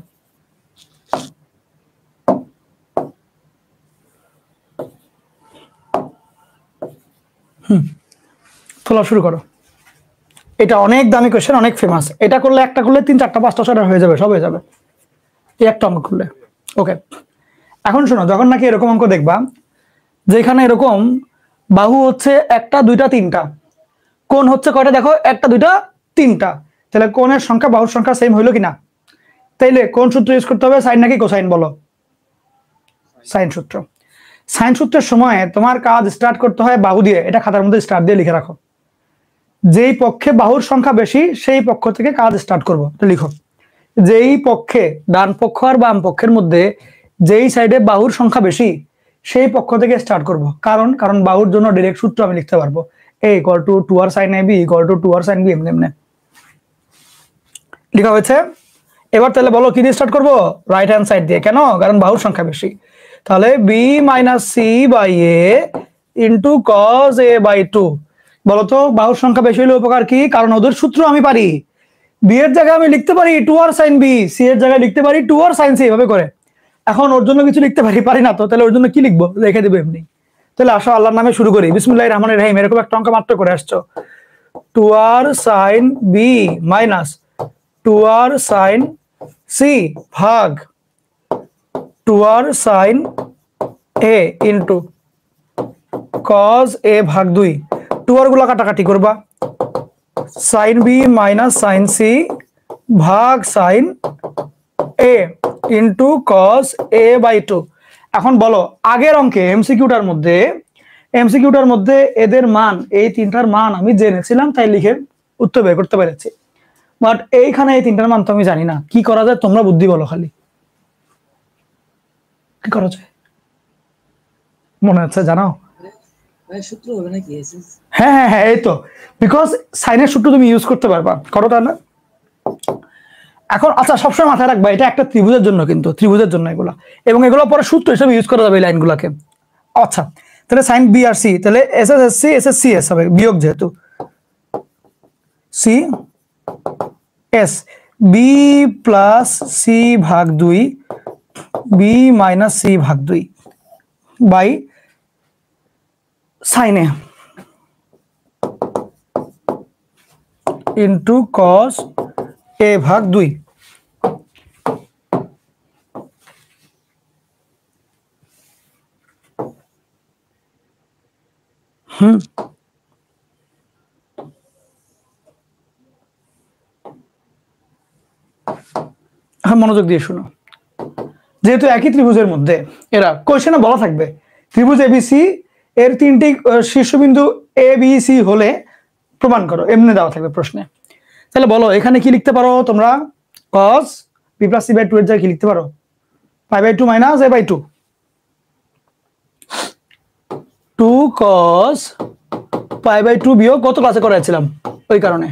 তোলা শুরু করো। এটা অনেক দামি কোশ্চেন, অনেক ফেমাস। এটা করলে একটা করলে 3 4টা 5টা 6টা হয়ে যাবে, সব হয়ে যাবে এই একটা অঙ্ক করলে। ওকে এখন শোনো, যখন নাকি এরকম অঙ্ক দেখবা যেখানে এরকম বাহু হচ্ছে 1টা 2টা 3টা, কোণ হচ্ছে কয়টা দেখো 1টা 2টা 3টা, তাহলে কোণের সংখ্যা বাহুর সংখ্যা সেম হইলো কিনা? তাইলে কোন সূত্র ইউজ করতে হবে? সাইন নাকি কোসাইন বলো? সাইন সূত্র। সাইন সূত্রের সময় তোমার কাজ স্টার্ট করতে হয় বাহু দিয়ে, এটা খাতার মধ্যে স্টার্ট দিয়ে লিখে রাখো। যেই পক্ষে বাহুর সংখ্যা বেশি সেই পক্ষ থেকে কাজ স্টার্ট করবো, লিখো। যেই পক্ষে ডান পক্ষ আর বাম পক্ষের মধ্যে যেই সাইডে বাহুর সংখ্যা বেশি সেই পক্ষ থেকে স্টার্ট করব। কারণ বাহুর জন্য ডাইরেক্ট সূত্র আমি লিখতে পারবো, a = 2r sin ab = 2r sin b। এমনি লেখা হয়েছে। এবার তাহলে বলো কি দিয়ে স্টার্ট করব? রাইট হ্যান্ড সাইড দিয়ে। কেন? কারণ বাহুর সংখ্যা বেশি। তাহলে b - c/a * cos a/2। বলো তো বাহুর সংখ্যা বেশি হলে উপকার কি? কারণ ওদের সূত্র আমি পারি। b এর জায়গায় আমি লিখতে পারি 2r sin b, c এর জায়গায় লিখতে পারি 2r sin c, এভাবে করে। এখন ওর জন্য কিছু লিখতে পারি না তো, তাহলে ওর জন্য কি লিখবো? লিখে দেবো এমনি। তাহলে আসো আল্লাহর নামে শুরু করি। বিসমিল্লাহির রহমানির রহিম। এরকম একটা অঙ্ক মাত্র করে আসছো, 2r sin b - 2r sin c ভাগ 2r sin a into cos a ভাগ 2 2r গুলা কাটাকাটি করবা sin b minus sin c ভাগ sin a into cos a by 2। এখন বলো আগের অঙ্কে এমসিকিউটার মধ্যে এদের মান এই তিনটার মান আমি জেনেছিলাম তাই লিখে উত্তর বের করতে পেরেছি, বাট এইখানে এই তিনটার মান তো আমি জানি না। কি করা যায় তোমরা বুদ্ধি বলো, খালি কি করা যায় মনে হচ্ছে জানাও? সূত্র হবে নাকি? হ্যাঁ হ্যাঁ হ্যাঁ, এই তো, বিকজ সাইনের সূত্র তুমি ইউজ করতে পারবা, করো তা না? এখন আচ্ছা সবসময় মাথায় রাখবা এটা একটা ত্রিভুজের জন্য, কিন্তু ত্রিভুজের জন্য এগুলা, এবং এগুলো পরে সূত্র হিসেবে ইউজ করা যাবে এই লাইনগুলোকে। আচ্ছা তাহলে সাইন বি আর সি, তাহলে S S C S S C S হবে, বিয়োগ যেহেতু C S B plus C ভাগ 2 বি মাইনাস সি ভাগ 2 by sine A into cos A ভাগ 2। হ্যাঁ মনোযোগ দিয়ে শুনো, যেহেতু একই ত্রিভুজের মধ্যে এরা কোশ্চেনে বলা থাকবে ত্রিভুজ এবিসি এর তিনটি শীর্ষবিন্দু এ বি সি হলে প্রমাণ করো, এমনি দেওয়া থাকবে প্রশ্নে। তাহলে বলো এখানে কি লিখতে পারো তোমরা? cos b plus c by 2 এর জায়গায় কি লিখতে পারো? Pi by 2 minus a by 2, 2 cos pi by 2 বিয়োগ কত ক্লাসে করেছিলাম ওই কারণে।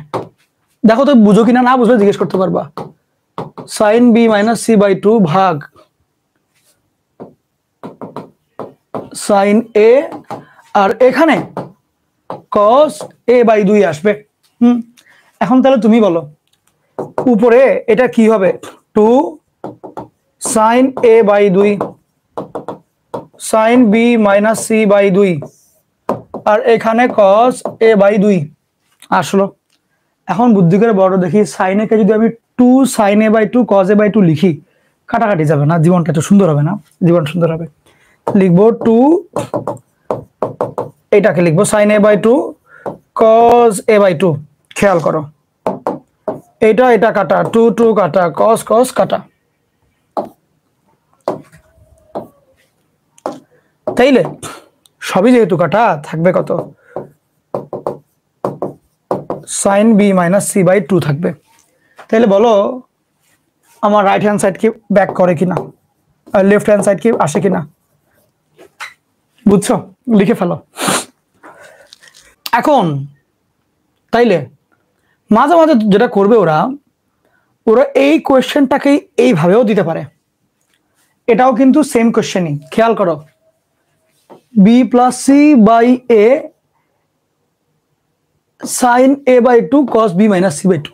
দেখো তো বুঝো কিনা, না বুঝলে জিজ্ঞেস করতে পারবা। sin b minus c by 2 ভাগ sin a, আর এখানে cos a বাই 2 আসবে। এখন তাহলে তুমি বলো উপরে এটা কি হবে? 2 sin a by 2 sin b minus c by 2 আর এখানে cos a বাই 2 আসলো। এখন বুদ্ধি করে বড় দেখি, sin a কে যদি আমি 2 sin a by 2 cos a by 2 লিখি, কাটাকাটি যাবে না, জীবনটা একটু সুন্দর হবে না? জীবন সুন্দর হবে। লিখবো 2, এটাকে লিখবো sin a by 2 cos a by 2। খেয়াল করো এটা কাটা, 2 2 কাটা, cos cos কাটা, তাইলে সবই যেহেতু কাটা থাকবে কত? sin b minus c by 2 থাকবে। তাহলে বলো আমার রাইট হ্যান্ড সাইড কি ব্যাক করে কিনা, আর লেফট হ্যান্ড সাইড কি আসে কিনা? বুঝছো? লিখে ফেলো এখন। তাইলে মাঝে মাঝে যেটা করবে ওরা এই কোয়েশ্চেনটাকেই এইভাবেও দিতে পারে, এটাও কিন্তু সেম কোয়েশ্চেনই। খেয়াল করো b plus C by A sine A by 2 cos b minus C by 2,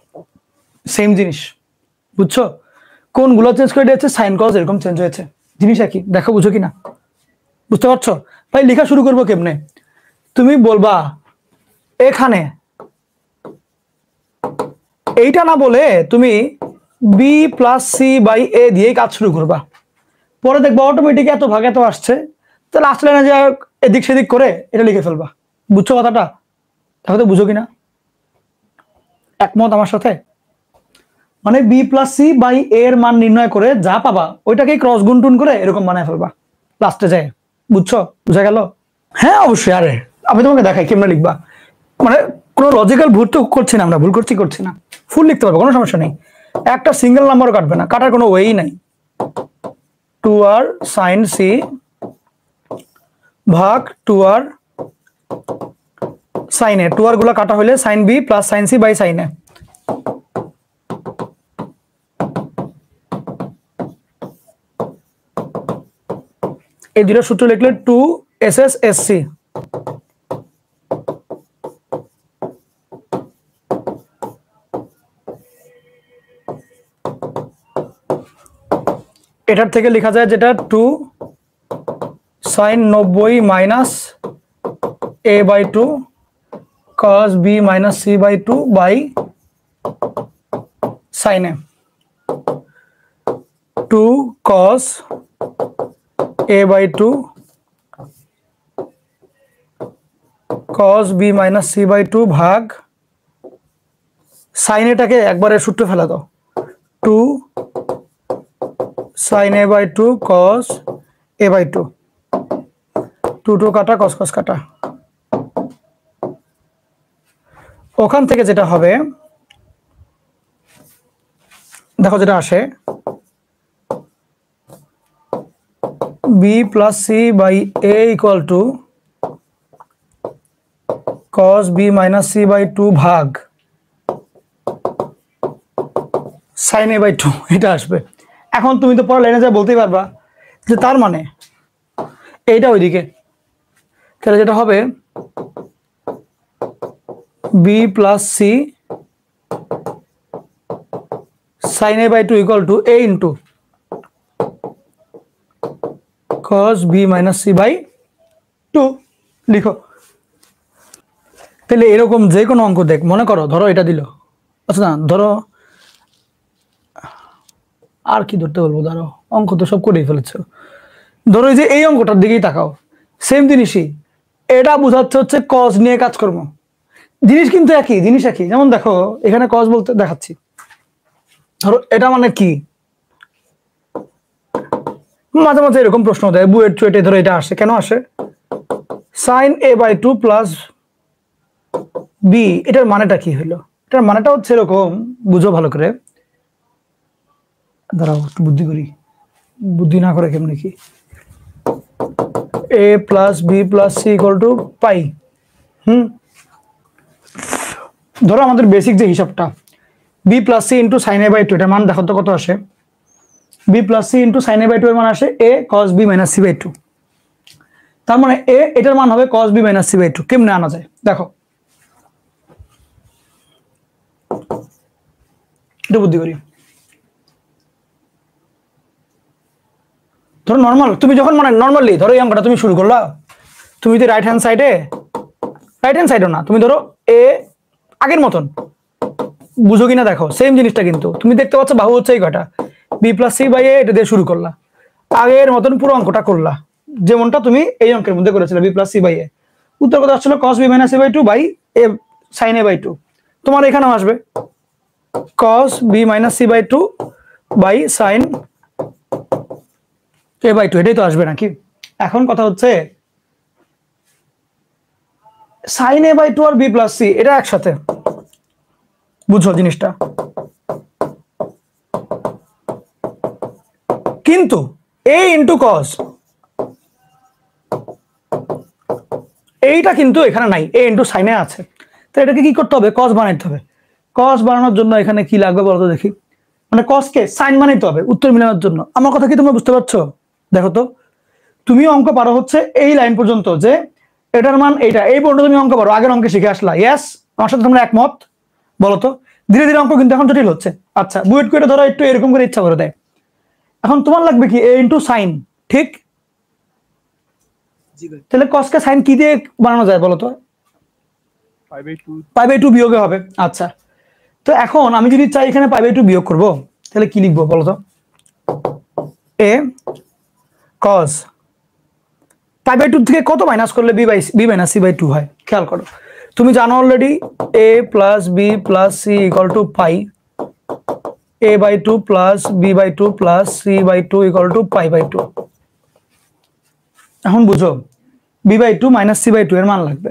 same জিনিস। বুঝছো? কোনগুলো চেঞ্জ করে দিয়েছে? সাইন কস এরকম চেঞ্জ হয়েছে, জিনিস একই। দেখো বুঝো কিনা, বুঝতে পারছো? ভাই লেখা শুরু করবো কেমনে? তুমি বলবা এখানে এইটা না বলে তুমি বি প্লাস সি বাই এ দিয়ে কাজ শুরু করবা, পরে দেখবা অটোমেটিক এত ভাগ এত আসছে, তাহলে আসলে না যে এদিক সেদিক করে এটা লিখে ফেলবা। বুঝছো কথাটা? তাহলে বুঝো কিনা, একমত আমার সাথে? মানে বি প্লাস সি বাই এর মান নির্ণয় করে যা পাবা ওইটাকে ক্রস গুণ টুন করে এরকম বানায় ফেলবা লাস্টে যায়। বুঝছো? বুঝা গেল? হ্যাঁ অবশ্যই। আরে আমি তোমাকে দেখাই কেমনে লিখবা, মানে কোনো লজিক্যাল ভুল তো করছি না আমরা, ভুল করছি না, ফুল লিখতে পারবো, কোনো সমস্যা নেই। একটা সিঙ্গেল নাম্বারও কাটবে না, কাটার কোনো ওয়েই নাই। 2r sin c ভাগ 2r sin a, 2r গুলা কাটা হলে sin b plus sin c by sin a। এই দুটো সূত্র লিখলে 2 ss sc। এটার থেকে লেখা যায় যেটা 2 sin 90 minus a by 2 cos b minus c by 2 by sine A 2 cos a/2 cos b minus c/2 ভাগ সাইন এটাকে একবারে সূত্রে ফেলে দাও 2 sin a/2 cos a/2 2 কাটা cos cos কাটা ওখান থেকে যেটা হবে দেখো যেটা আসে b plus c by a equal to cos b minus c/2 ভাগ sin a/2 এটা আসবে। এখন তুমি তো পরের লাইনে যা বলতেই পারবা যে তার মানে এইটা ওইদিকে, তাহলে যেটা হবে b plus c sin a/2 equal to a into cos b minus c/2 লিখো। তাহলে এরকম যে কোনো অঙ্ক দেখ, মনে করো ধরো এটা দিল, আচ্ছা না ধরো আর কি ধরতে বলবো, ধরো অঙ্ক তো সব করেই ফেলেছো, ধরো যে এই অঙ্কটার দিকেই তাকাও, সেম জিনিসই, এটা বোঝাচ্ছে হচ্ছে কজ নিয়ে কাজকর্ম, জিনিস কিন্তু একই, জিনিস একই। যেমন দেখো এখানে কজ বলতে দেখাচ্ছি, ধরো এটা মানে কি, মাঝে মাঝে এরকম প্রশ্ন দেয় বুয়েট চুয়েটে, ধরো এটা আসে, কেন আসে sin a/2 প্লাস b, এটার মানেটা কি হলো, এটার মানেটা হচ্ছে এরকম, বুঝো ভালো করে, দাঁড়াও একটু বুদ্ধি করি, বুদ্ধি না করে কেমনে কি, a plus b plus c equal to পাই। ধরো আমাদের বেসিক যে হিসাবটা b plus c into sin a/2, এটার মান দেখো তো কত আসে, b plus c into sin a/2 এর মান আসে a cos b minus c/2, তার মানে a এটার মান হবে cos b minus c/2। কেমনে আনা যায় দেখো, এটা বুদ্ধি করি। ধরো নর্মাল, তুমি যখন মানে নর্মালি ধরো এই অঙ্কটা তুমি শুরু করলা, তুমি যদি রাইট হ্যান্ড সাইডেও না, তুমি ধরো এ আগের মতন, বুঝো কিনা দেখো, সেম জিনিসটা কিন্তু তুমি দেখতে পাচ্ছ, বাহু হচ্ছে এই কয়টা, বি প্লাস সি বাই এ, এটা দিয়ে শুরু করলা, আগের মতন পুরো অঙ্কটা করলা যেমনটা তুমি এই অঙ্কের মধ্যে করেছিলে, B plus C by A, উত্তর কথা আসছিল cos b minus c/2 by A sin a/2, তোমার এখানেও আসবে cos b minus c/2 by sin a/2, এটাই তো আসবে নাকি। এখন কথা হচ্ছে sin a/2 আর b plus c এটা একসাথে, বুঝো জিনিসটা, কিন্তু a into cos এইটা কিন্তু এখানে নাই, a into sin এ আছে, তো এটাকে কি করতে হবে, cos বানাইতে হবে। cos বানানোর জন্য এখানে কি লাগবে বলতো দেখি, মানে cos কে sin বানাইতে হবে উত্তর মিলানোর জন্য। আমার কথা কি তোমরা বুঝতে পারছো? দেখো তো, তুমি অঙ্ক পারো হচ্ছে এই লাইন পর্যন্ত, যে এটার মান এইটা, এই পর্যন্ত তুমি অঙ্ক পারো, আগের অঙ্কে শিখে আসলা, ইয়েস আমার সাথে তোমরা একমত বলো তো। ধীরে ধীরে অঙ্ক কিন্তু এখন জটিল হচ্ছে। আচ্ছা বুয়েট করে ধরো একটু এরকম করে ইচ্ছা করে দেয়, এখন তোমার লাগবে কি a into sin, ঠিক? তাহলে cos কে sin কি দিয়ে বানানো যায় বলো তো, π/2 বিয়োগে হবে। আচ্ছা তো এখন আমি যদি চাই এখানে π/2 বিয়োগ করব, তাহলে কি লিখবো বলো তো, a cos π/2 থেকে কত মাইনাস করলে b minus c/2 হয়, খেয়াল করো, তুমি জানো already a plus b plus c equal to pi, a/2 plus b/2 plus c/2 equal to π/2। এখন বুঝো b/2 minus c/2 এর মান লাগবে,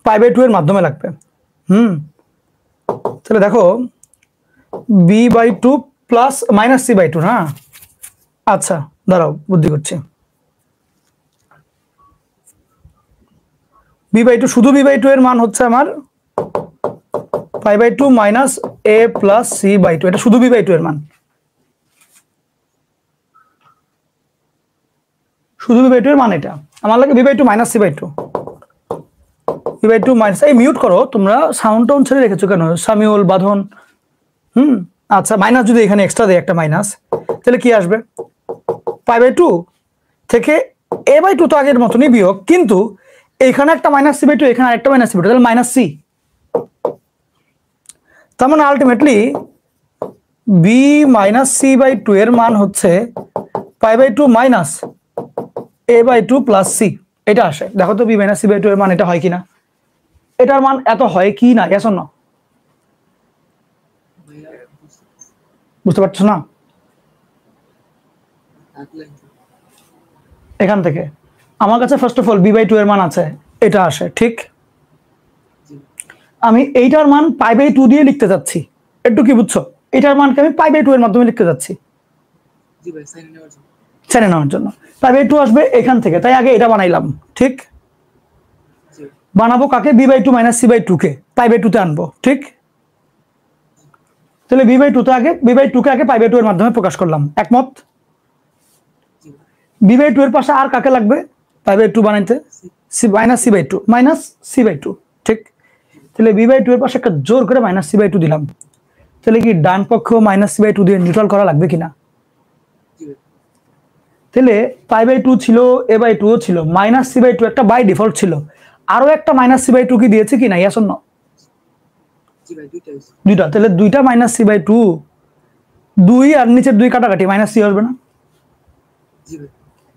π/2 এর মাধ্যমে লাগবে। তাহলে দেখো b/2 plus minus c/2, হ্যাঁ আচ্ছা দাঁড়াও বুদ্ধি করছি, b/2 শুধু b/2 এর মান হচ্ছে আমার π/2 minus a plus c/2, এটা শুধু b/2 এর মান, শুধু b/2 এর মান এটা আমার লাগে b/2 minus c/2, b/2 minus, এই মিউট করো তোমরা, সাউন্ড টাউন ছেড়ে রেখেছো কেন সামিউল বাঁধন। আচ্ছা মাইনাস যদি এখানে এক্সট্রা দেয় একটা মাইনাস, তাহলে কি আসবে, π/2 থেকে a/2 তো আগের মতনই বিয়োগ, কিন্তু এখানে একটা মাইনাস c/2, এখানে আরেকটা মাইনাস c/2, তাহলে মাইনাস c, তার মানে ultimately B minus C by two এর মান হচ্ছে pi by two minus A by two plus C, এটা আসে। দেখো তো B minus C by two এর মান এটা হয় কিনা, এটার মান এত হয় কি না, yes or no? বুঝতে পারছো না? এখান থেকে আমার কাছে first of all B by two এর মান আছে, এটা আসে, ঠিক? আমি এইটার মান পাই বাই টু দিয়ে লিখতে যাচ্ছি, একটু কি বুঝছো? এটার মানকে আমি পাই বাই টু এর মাধ্যমে লিখতে যাচ্ছি সাইনে নেওয়ার জন্য। পাই বাই টু আসবে এখান থেকে, তাই আগে এটা বানাইলাম, ঠিক? বানাবো কাকে? B by two minus C by two কে পাই বাই টু তে আনবো, ঠিক? তাহলে বি বাই টু তে আগে বি বাই টু কে আগে পাই বাই টু এর মাধ্যমে প্রকাশ করলাম, একমত? বি বাই টু এর পাশে আর কাকে লাগবে পাই বাই টু বানাইতে? C minus C by two, minus C by two, ঠিক? তাহলে বি বাই টু এর পাশে একটা জোর করে মাইনাস সি বাই টু দিলাম। তাহলে কি ডান পক্ষ মাইনাস সি বাই টু দিয়ে নিউট্রাল করা লাগবে কিনা? তাহলে পাই বাই টু ছিল, এ বাই টু ছিল, মাইনাস সি বাই টু একটা বাই ডিফল্ট ছিল, আরো একটা মাইনাস সি বাই টু কি দিয়েছে কি না, yes or no? দুইটা, তাহলে দুইটা মাইনাস সি বাই টু, দুই আর নিচের দুই কাটাকাটি মাইনাস সি আসবে না,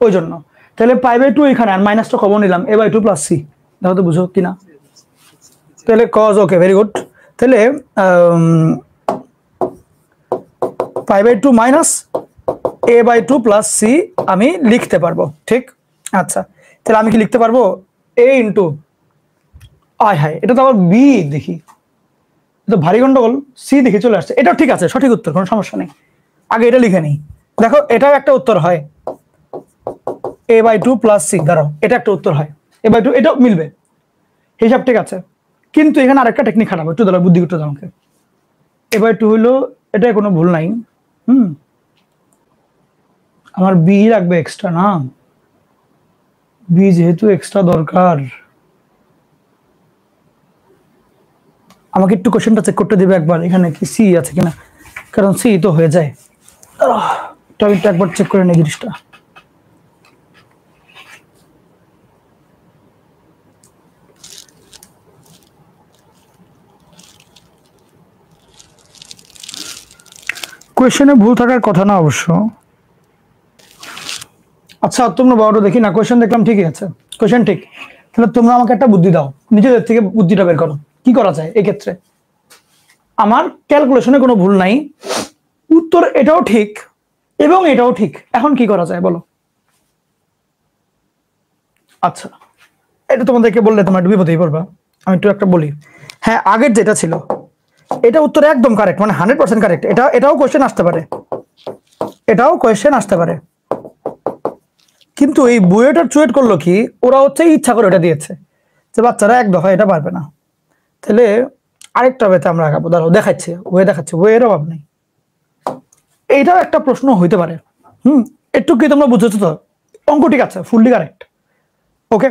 ওই জন্য। তাহলে পাই বাই টু এখানে আর মাইনাসটা কমন নিলাম, এ বাই টু প্লাস সি, দেখো তো বুঝো কিনা? তাহলে কজ, ওকে, ভেরি গুড। তাহলে pi by two minus A by two plus C আমি লিখতে পারবো, ঠিক? আচ্ছা, তাহলে আমি কি লিখতে পারবো? এ ইন্টু, আয় হায়, এটা তো আবার বি দেখি, তো ভারী গন্ডগোল, সি দেখে চলে আসছে। এটাও ঠিক আছে, সঠিক উত্তর, কোনো সমস্যা নেই। আগে এটা লিখে নিই, দেখো এটাও একটা উত্তর হয়, এ বাই টু প্লাস সি, ধরো এটা একটা উত্তর হয়, এ বাই টু, এটাও মিলবে, হিসাব ঠিক আছে। কিন্তু এখানে আরেকটা টেকনিক খারাপ, একটু ধরো বুদ্ধি করতে দাও আমাকে। এ বাই টু হইলো, এটা কোনো ভুল নাই, আমার বি লাগবে এক্সট্রা, না বি যেহেতু এক্সট্রা দরকার, আমাকে একটু কোশ্চেনটা চেক করতে দিবে একবার, এখানে কি সি আছে কিনা, কারণ সি তো হয়ে যায়। আমি একবার চেক করে নিই জিনিসটা। কোয়েশ্চেনে ভুল থাকার কথা না অবশ্য। আচ্ছা তোমরা বড় দেখি না, কোয়েশ্চেন দেখলাম ঠিকই আছে, কোয়েশ্চেন ঠিক। তাহলে তোমরা আমাকে একটা বুদ্ধি দাও, নিজেদের থেকে বুদ্ধিটা বের করো, কি করা যায় এই ক্ষেত্রে। আমার ক্যালকুলেশনে কোনো ভুল নাই, উত্তর এটাও ঠিক এবং এটাও ঠিক, এখন কি করা যায় বলো? আচ্ছা, এটা তোমাদেরকে বললে তোমরা একটু বিপদেই পড়বা, আমি একটু একটা বলি। হ্যাঁ, আগের যেটা ছিল এটা উত্তর একদম কারেক্ট, মানে 100% কারেক্ট। এটাও কোয়েশ্চেন আসতে পারে, এটাও কোয়েশ্চেন আসতে পারে, কিন্তু এই বুয়েটার চুয়েট করলো কি, ওরা হচ্ছে ইচ্ছা করে এটা দিয়েছে যে বাচ্চারা এক দফা এটা পারবে না। তাহলে আরেকটা ওয়েতে আমরা আগাবো, দাঁড়াও দেখাচ্ছে, ওয়ের অভাব নেই। এইটাও একটা প্রশ্ন হইতে পারে, একটু কি তোমরা বুঝেছো তো? অঙ্ক ঠিক আছে, ফুললি কারেক্ট, ওকে।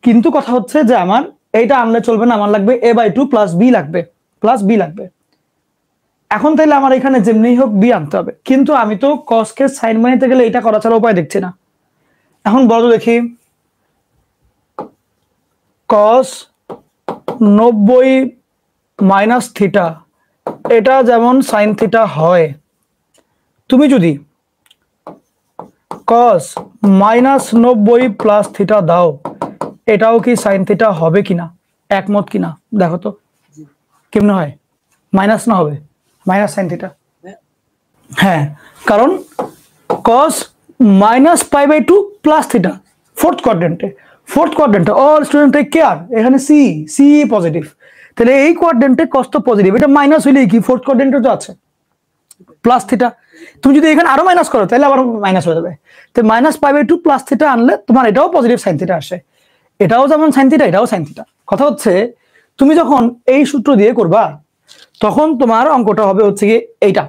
কিন্তু কথা হচ্ছে যে আমার এইটা আনলে চলবে না, আমার লাগবে এ বাই টু প্লাস বি লাগবে, এখন তাইলে আমার এখানে যেমনি হোক বি আনতে হবে, কিন্তু আমি তো কসকে সাইন বানাইতে গেলে এটা করা ছাড়া উপায় দেখছি না। এখন বলো দেখি, কস 90 মাইনাস থিটা, এটা যেমন সাইন থিটা হয়, তুমি যদি কস মাইনাস 90 প্লাস থিটা দাও, এটাও কি সাইন থিটা হবে কিনা, একমত কিনা দেখো তো কেমনে হয়? মাইনাস না হবে, মাইনাস সাইন থিটা। হ্যাঁ, কারণ cos minus pi by two plus theta fourth কোয়াড্রেন্টে অল স্টুডেন্ট টেক কেয়ার, এখানে সি পজিটিভ, তাহলে এই কোয়াড্রেন্টে কস তো পজিটিভ, এটা মাইনাস হইলে কি ফোর্থ কোয়াড্রেন্টে তো আছে প্লাস থিটা। তুমি যদি এখানে আরো মাইনাস করো তাহলে আবার মাইনাস হয়ে যাবে, তো minus pi by two plus theta আনলে তোমার এটাও পজিটিভ সাইন থিটা আসে, এটাও যেমন সাইন থিটা, এটাও সাইন থিটা। কথা হচ্ছে তুমি যখন এই সূত্র দিয়ে করবা তখন তোমার অঙ্কটা হবে হচ্ছে কি এইটা,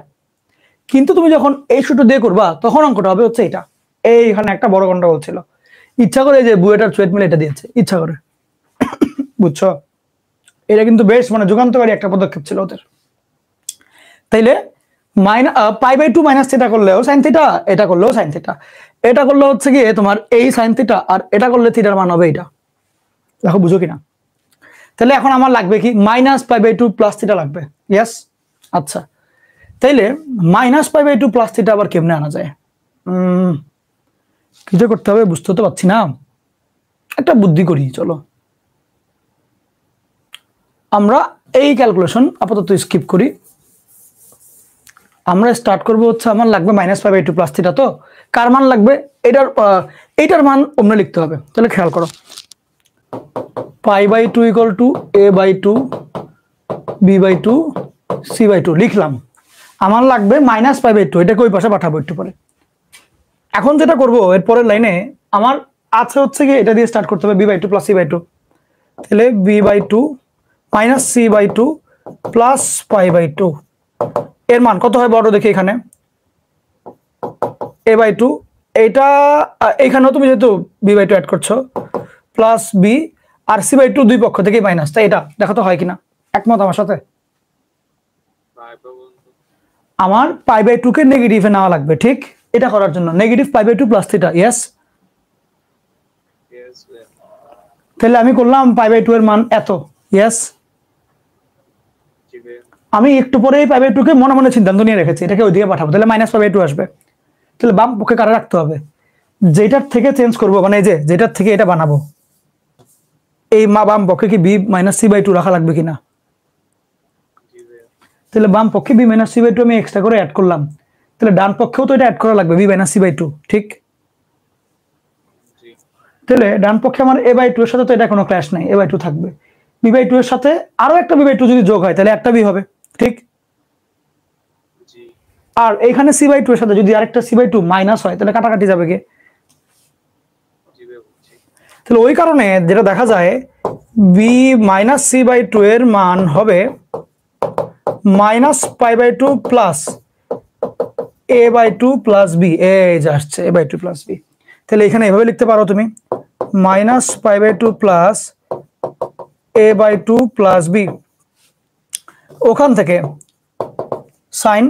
কিন্তু তুমি যখন এই সূত্র দিয়ে করবা তখন অঙ্কটা হবে হচ্ছে এটা। এইখানে একটা বড় গন্ডগোল ছিল, ইচ্ছা করে যে বুয়েটার চুয়েট মিলে এটা দিয়েছে, ইচ্ছা করে, বুঝছো? এটা কিন্তু বেশ মানে যুগান্তকারী একটা পদক্ষেপ ছিল ওদের। তাইলে pi by two minus theta করলেও সাইন থিটা, এটা করলেও সাইন থিটা, এটা করলে হচ্ছে গিয়ে তোমার এই সাইন থিটা, আর এটা করলে থিটার মান হবে এটা। দেখো বুঝো কিনা? তাহলে এখন আমার লাগবে কি, minus pi by two plus theta লাগবে, ইয়েস। আচ্ছা, তাইলে -π/2 প্লাস থিটা আবার কেমনে আনা যায়? কিছু করতে হবে, বুঝতে তো পারছি না, একটা বুদ্ধি করি। চলো আমরা এই ক্যালকুলেশন আপাতত স্কিপ করি। আমরা স্টার্ট করব হচ্ছে, আমার লাগবে -π/2 প্লাস থিটা। তো কার মান লাগবে? এইটার মান অমনে লিখতে হবে। তাহলে খেয়াল করো, π/2 = a/2 b/2 c/2 লিখলাম। আমার লাগবে -π/2, এটাকে ওই পাশে পাঠাবো একটু পরে। এখন যেটা করব, এর পরের লাইনে আমার আছে হচ্ছে কি, এটা দিয়ে স্টার্ট করতে হবে, b/2 প্লাস c/2। তাহলে b/2 মাইনাস c/2 প্লাস π/2, এর মান কত হয় বড় দেখি এখানে, a/2। এইটা এইখানেও তুমি যেহেতু b/2 অ্যাড করছো, প্লাস b আর c/2 দুই পক্ষ থেকেই মাইনাস, তাই এটা দেখো তো হয় কিনা, একমত আমার সাথে? আমার π/2 কে নেগেটিভে নেওয়া লাগবে, ঠিক? এটা করার জন্য নেগেটিভ π/2 প্লাস থিটা। ইয়েস, তাহলে আমি করলাম π/2 এর মান এত। ইয়েস, আমি একটু পরে এই π/2 কে মনে মনে সিদ্ধান্ত নিয়ে রেখেছি, এটাকে ওইদিকে পাঠাবো, তাহলে -π/2 আসবে। তাহলে বাম পক্ষে কারা রাখতে হবে? যেটার থেকে চেঞ্জ করবো, মানে এই যে যেটার থেকে এটা বানাবো, এই বাম পক্ষে কি b - c/2 রাখা লাগবে কিনা? তাহলে বাম পক্ষে b - c/2 আমি এক্সট্রা করে অ্যাড করলাম, তাহলে ডান পক্ষেও তো এটা অ্যাড করা লাগবে, b - c/2, ঠিক? তাহলে ডান পক্ষে আমার a/2 এর সাথে তো এটা কোনো ক্ল্যাশ নাই, a/2 থাকবে। b/2 এর সাথে আরো একটা b/2 যদি যোগ হয়, তাহলে একটা b হবে, ঠিক? আর এইখানে c/2 এর সাথে যদি আরেকটা c/2 মাইনাস হয়, তাহলে কাটাকাটি যাবে কে? তাহলে ওই কারণে যেটা দেখা যায়, b - c/2 এর মান হবে -π/2 প্লাস a/2 প্লাস b। এই যে আসছে a/2 প্লাস b। তাহলে এখানে এভাবে লিখতে পারো তুমি, -π/2 প্লাস a/2 প্লাস b। ওখান থেকে সাইন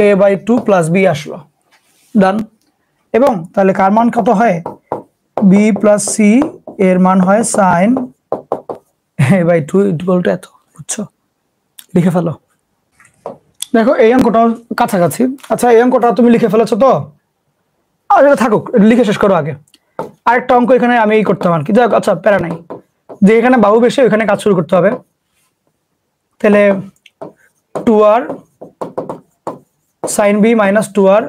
a/2 প্লাস b আসলো, ডান। এবং তাহলে কার মান কত হয়? b প্লাস c এর মান হয় সাইন a/2 = এত। বুঝছো? লিখে ফেলো। দেখো এই অঙ্কটা কাছাকাছি। আচ্ছা, এই অঙ্কটা তুমি লিখে ফেলেছো তো? আর এটা থাকুক, লিখে শেষ করো আগে। আরেকটা অঙ্ক এখানে আমি করতাম আর কি, যাক, আচ্ছা প্যারা নাই, যে এখানে বাহু বেশি ওখানে কাজ শুরু করতে হবে। তাহলে 2r sin b - 2r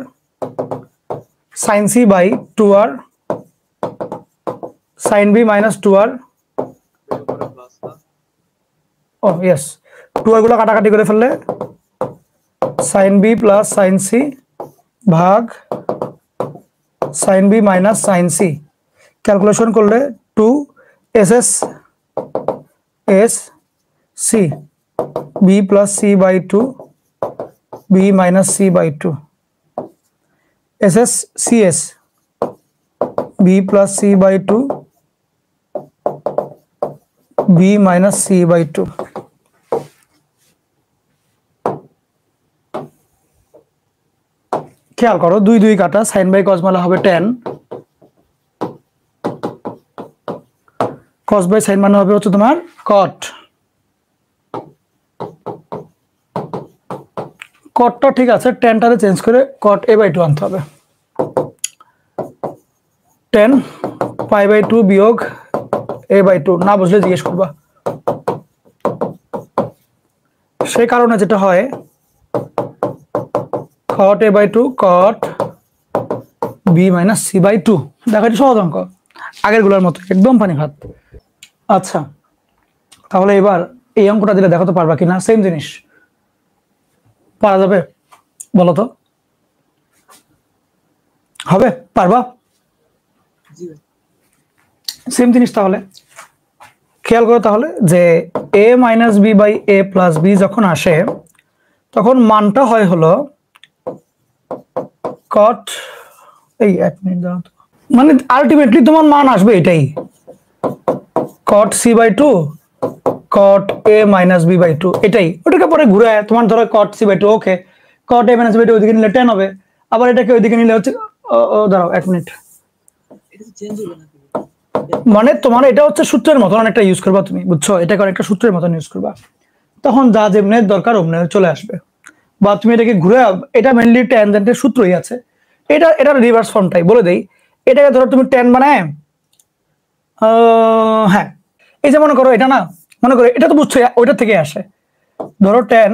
sin c by 2r sin b - 2r। ও ইয়েস, 2r গুলো কাটাকাটি করে ফেললে sin b plus sin c ভাগ sin b minus sin c। Calculation করলে 2 ss s c b plus c by 2 b minus c by 2 ss cs b plus c by 2 b minus c by 2। খেয়াল করো, 2 2 কাটা, sign by cos মানে হবে tan, cos by sine মানে হবে হচ্ছে তোমার কট। কটটা ঠিক আছে, ট্যানটারে চেঞ্জ করে কট a/2 আনতে হবে। tan π/2 বিয়োগ a/2, না বুঝলে জিজ্ঞেস করবা। সেই কারণে যেটা হয়, cot a/2 cot b minus c/2। দেখো এটা সহজ অঙ্ক, আগের গুলোর মতো একদম পানি ভাত। আচ্ছা, তাহলে এবার এই অঙ্কটা দিলে দেখাতে পারবা কিনা? সেম জিনিস পারা যাবে? বলো তো, হবে? পারবা? সেম জিনিস। তাহলে খেয়াল করো, তাহলে যে a minus b by a plus b যখন আসে, তখন মানটা হয় হলো cot, এই এক মিনিট দাও তো, মানে আলটিমেটলি তোমার মান আসবে এটাই, cot c/2 cot a minus b by 2, এটাই। ওটাকে পরে ঘুরে তোমার ধরো cot c/2, okay, cot a minus b by 2 ওইদিকে নিলে 10 হবে, আবার এটাকে ওইদিকে নিলে হচ্ছে, দাঁড়াও এক মিনিট, মানে তোমার এটা হচ্ছে সূত্রের মতন অনেকটা ইউজ করবা তুমি, বুঝছো? এটাকে অনেকটা সূত্রের মতন ইউজ করবা। তখন যা যেমনি দরকার অমনি চলে আসবে। বা তুমি এটাকে ঘুরে, এটা মেইনলি ট্যানজেন্টের সূত্রই আছে, এটার রিভার্স ফর্মটাই বলে দেই। এটাকে ধরো তুমি ট্যান বানায়, হ্যাঁ এই যে মনে করো এটা না, মনে করো এটা তো বুঝছো ওইটা থেকে আসে। ধরো ট্যান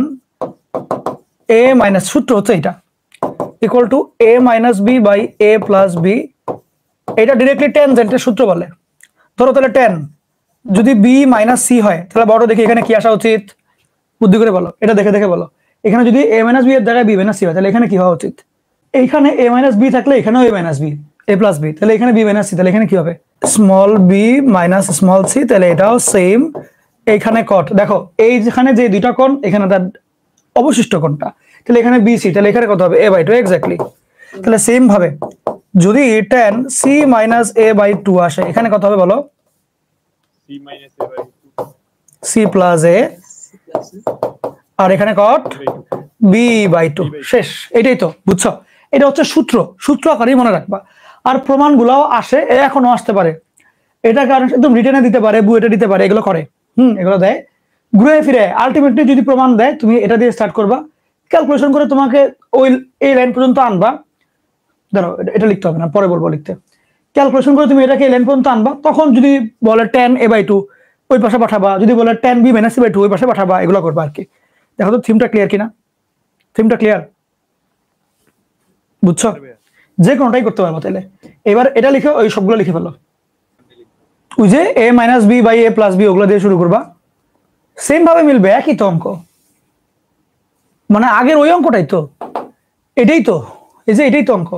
এ মাইনাস, সূত্র হচ্ছে এটা, equal to A minus B by A plus B. এটা ডিরেক্টলি ট্যানজেন্টের সূত্র বলে। ধরো তাহলে ট্যান যদি বি মাইনাস সি হয়, তাহলে বড় দেখি এখানে কি আসা উচিত, বুদ্ধি করে বলো, এটা দেখে দেখে বলো। এখানে যদি এ মাইনাস বি এর জায়গায় বি মাইনাস সি হয়, তাহলে এখানে কি হওয়া উচিত? এইখানে এ মাইনাস বি থাকলে এখানেও A minus B, A plus B, তাহলে এখানে বি মাইনাস সি, তাহলে এখানে কি হবে? Small B minus small C, তাহলে এটাও সেম। এইখানে কট দেখো, এই যেখানে যে দুইটা কোণ, এখানে তার অবশিষ্ট কোণটা, তাহলে এখানে বি সি, তাহলে এখানে কত হবে? A by two, exactly. তাহলে সেম ভাবে যদি tan C minus A by two আসে, এখানে কত হবে বলো? C minus A by C plus A, আর এখানে কট বি বাই টু, শেষ। এটাই তো, বুঝছো? এটা হচ্ছে সূত্র, সূত্র আকারেই মনে রাখবা। আর প্রমাণগুলাও আসে, এখনো আসতে পারে। এটা কারণ একদম রিটেনে দিতে পারে, বুয়েটে দিতে পারে, এগুলো করে, এগুলো দেয় ঘুরে ফিরে। আলটিমেটলি যদি প্রমাণ দেয়, তুমি এটা দিয়ে স্টার্ট করবা, ক্যালকুলেশন করে তোমাকে ওই এই লাইন পর্যন্ত আনবা। ধরো এটা লিখতে হবে না, পরে বলবো লিখতে। ক্যালকুলেশন করে তুমি এটাকে এই লাইন পর্যন্ত আনবা, তখন যদি বলে ট্যান এ বাই টু ওই পাশে পাঠাবা, যদি বলে tan B minus C by two ওই পাশে পাঠাবা, এগুলো করবা আর কি। দেখো তো থিমটা ক্লিয়ার কিনা? থিমটা ক্লিয়ার, বুঝছো? যে কোনোটাই করতে পারবো। তাহলে এবার এটা লিখে ওই সবগুলো লিখে ফেলো। ওই যে A minus B by A plus B, ওগুলো দিয়ে শুরু করবা, সেম ভাবে মিলবে, একই তো অঙ্ক, মানে আগের ওই অঙ্কটাই তো, এটাই তো, এই যে এটাই তো অঙ্ক,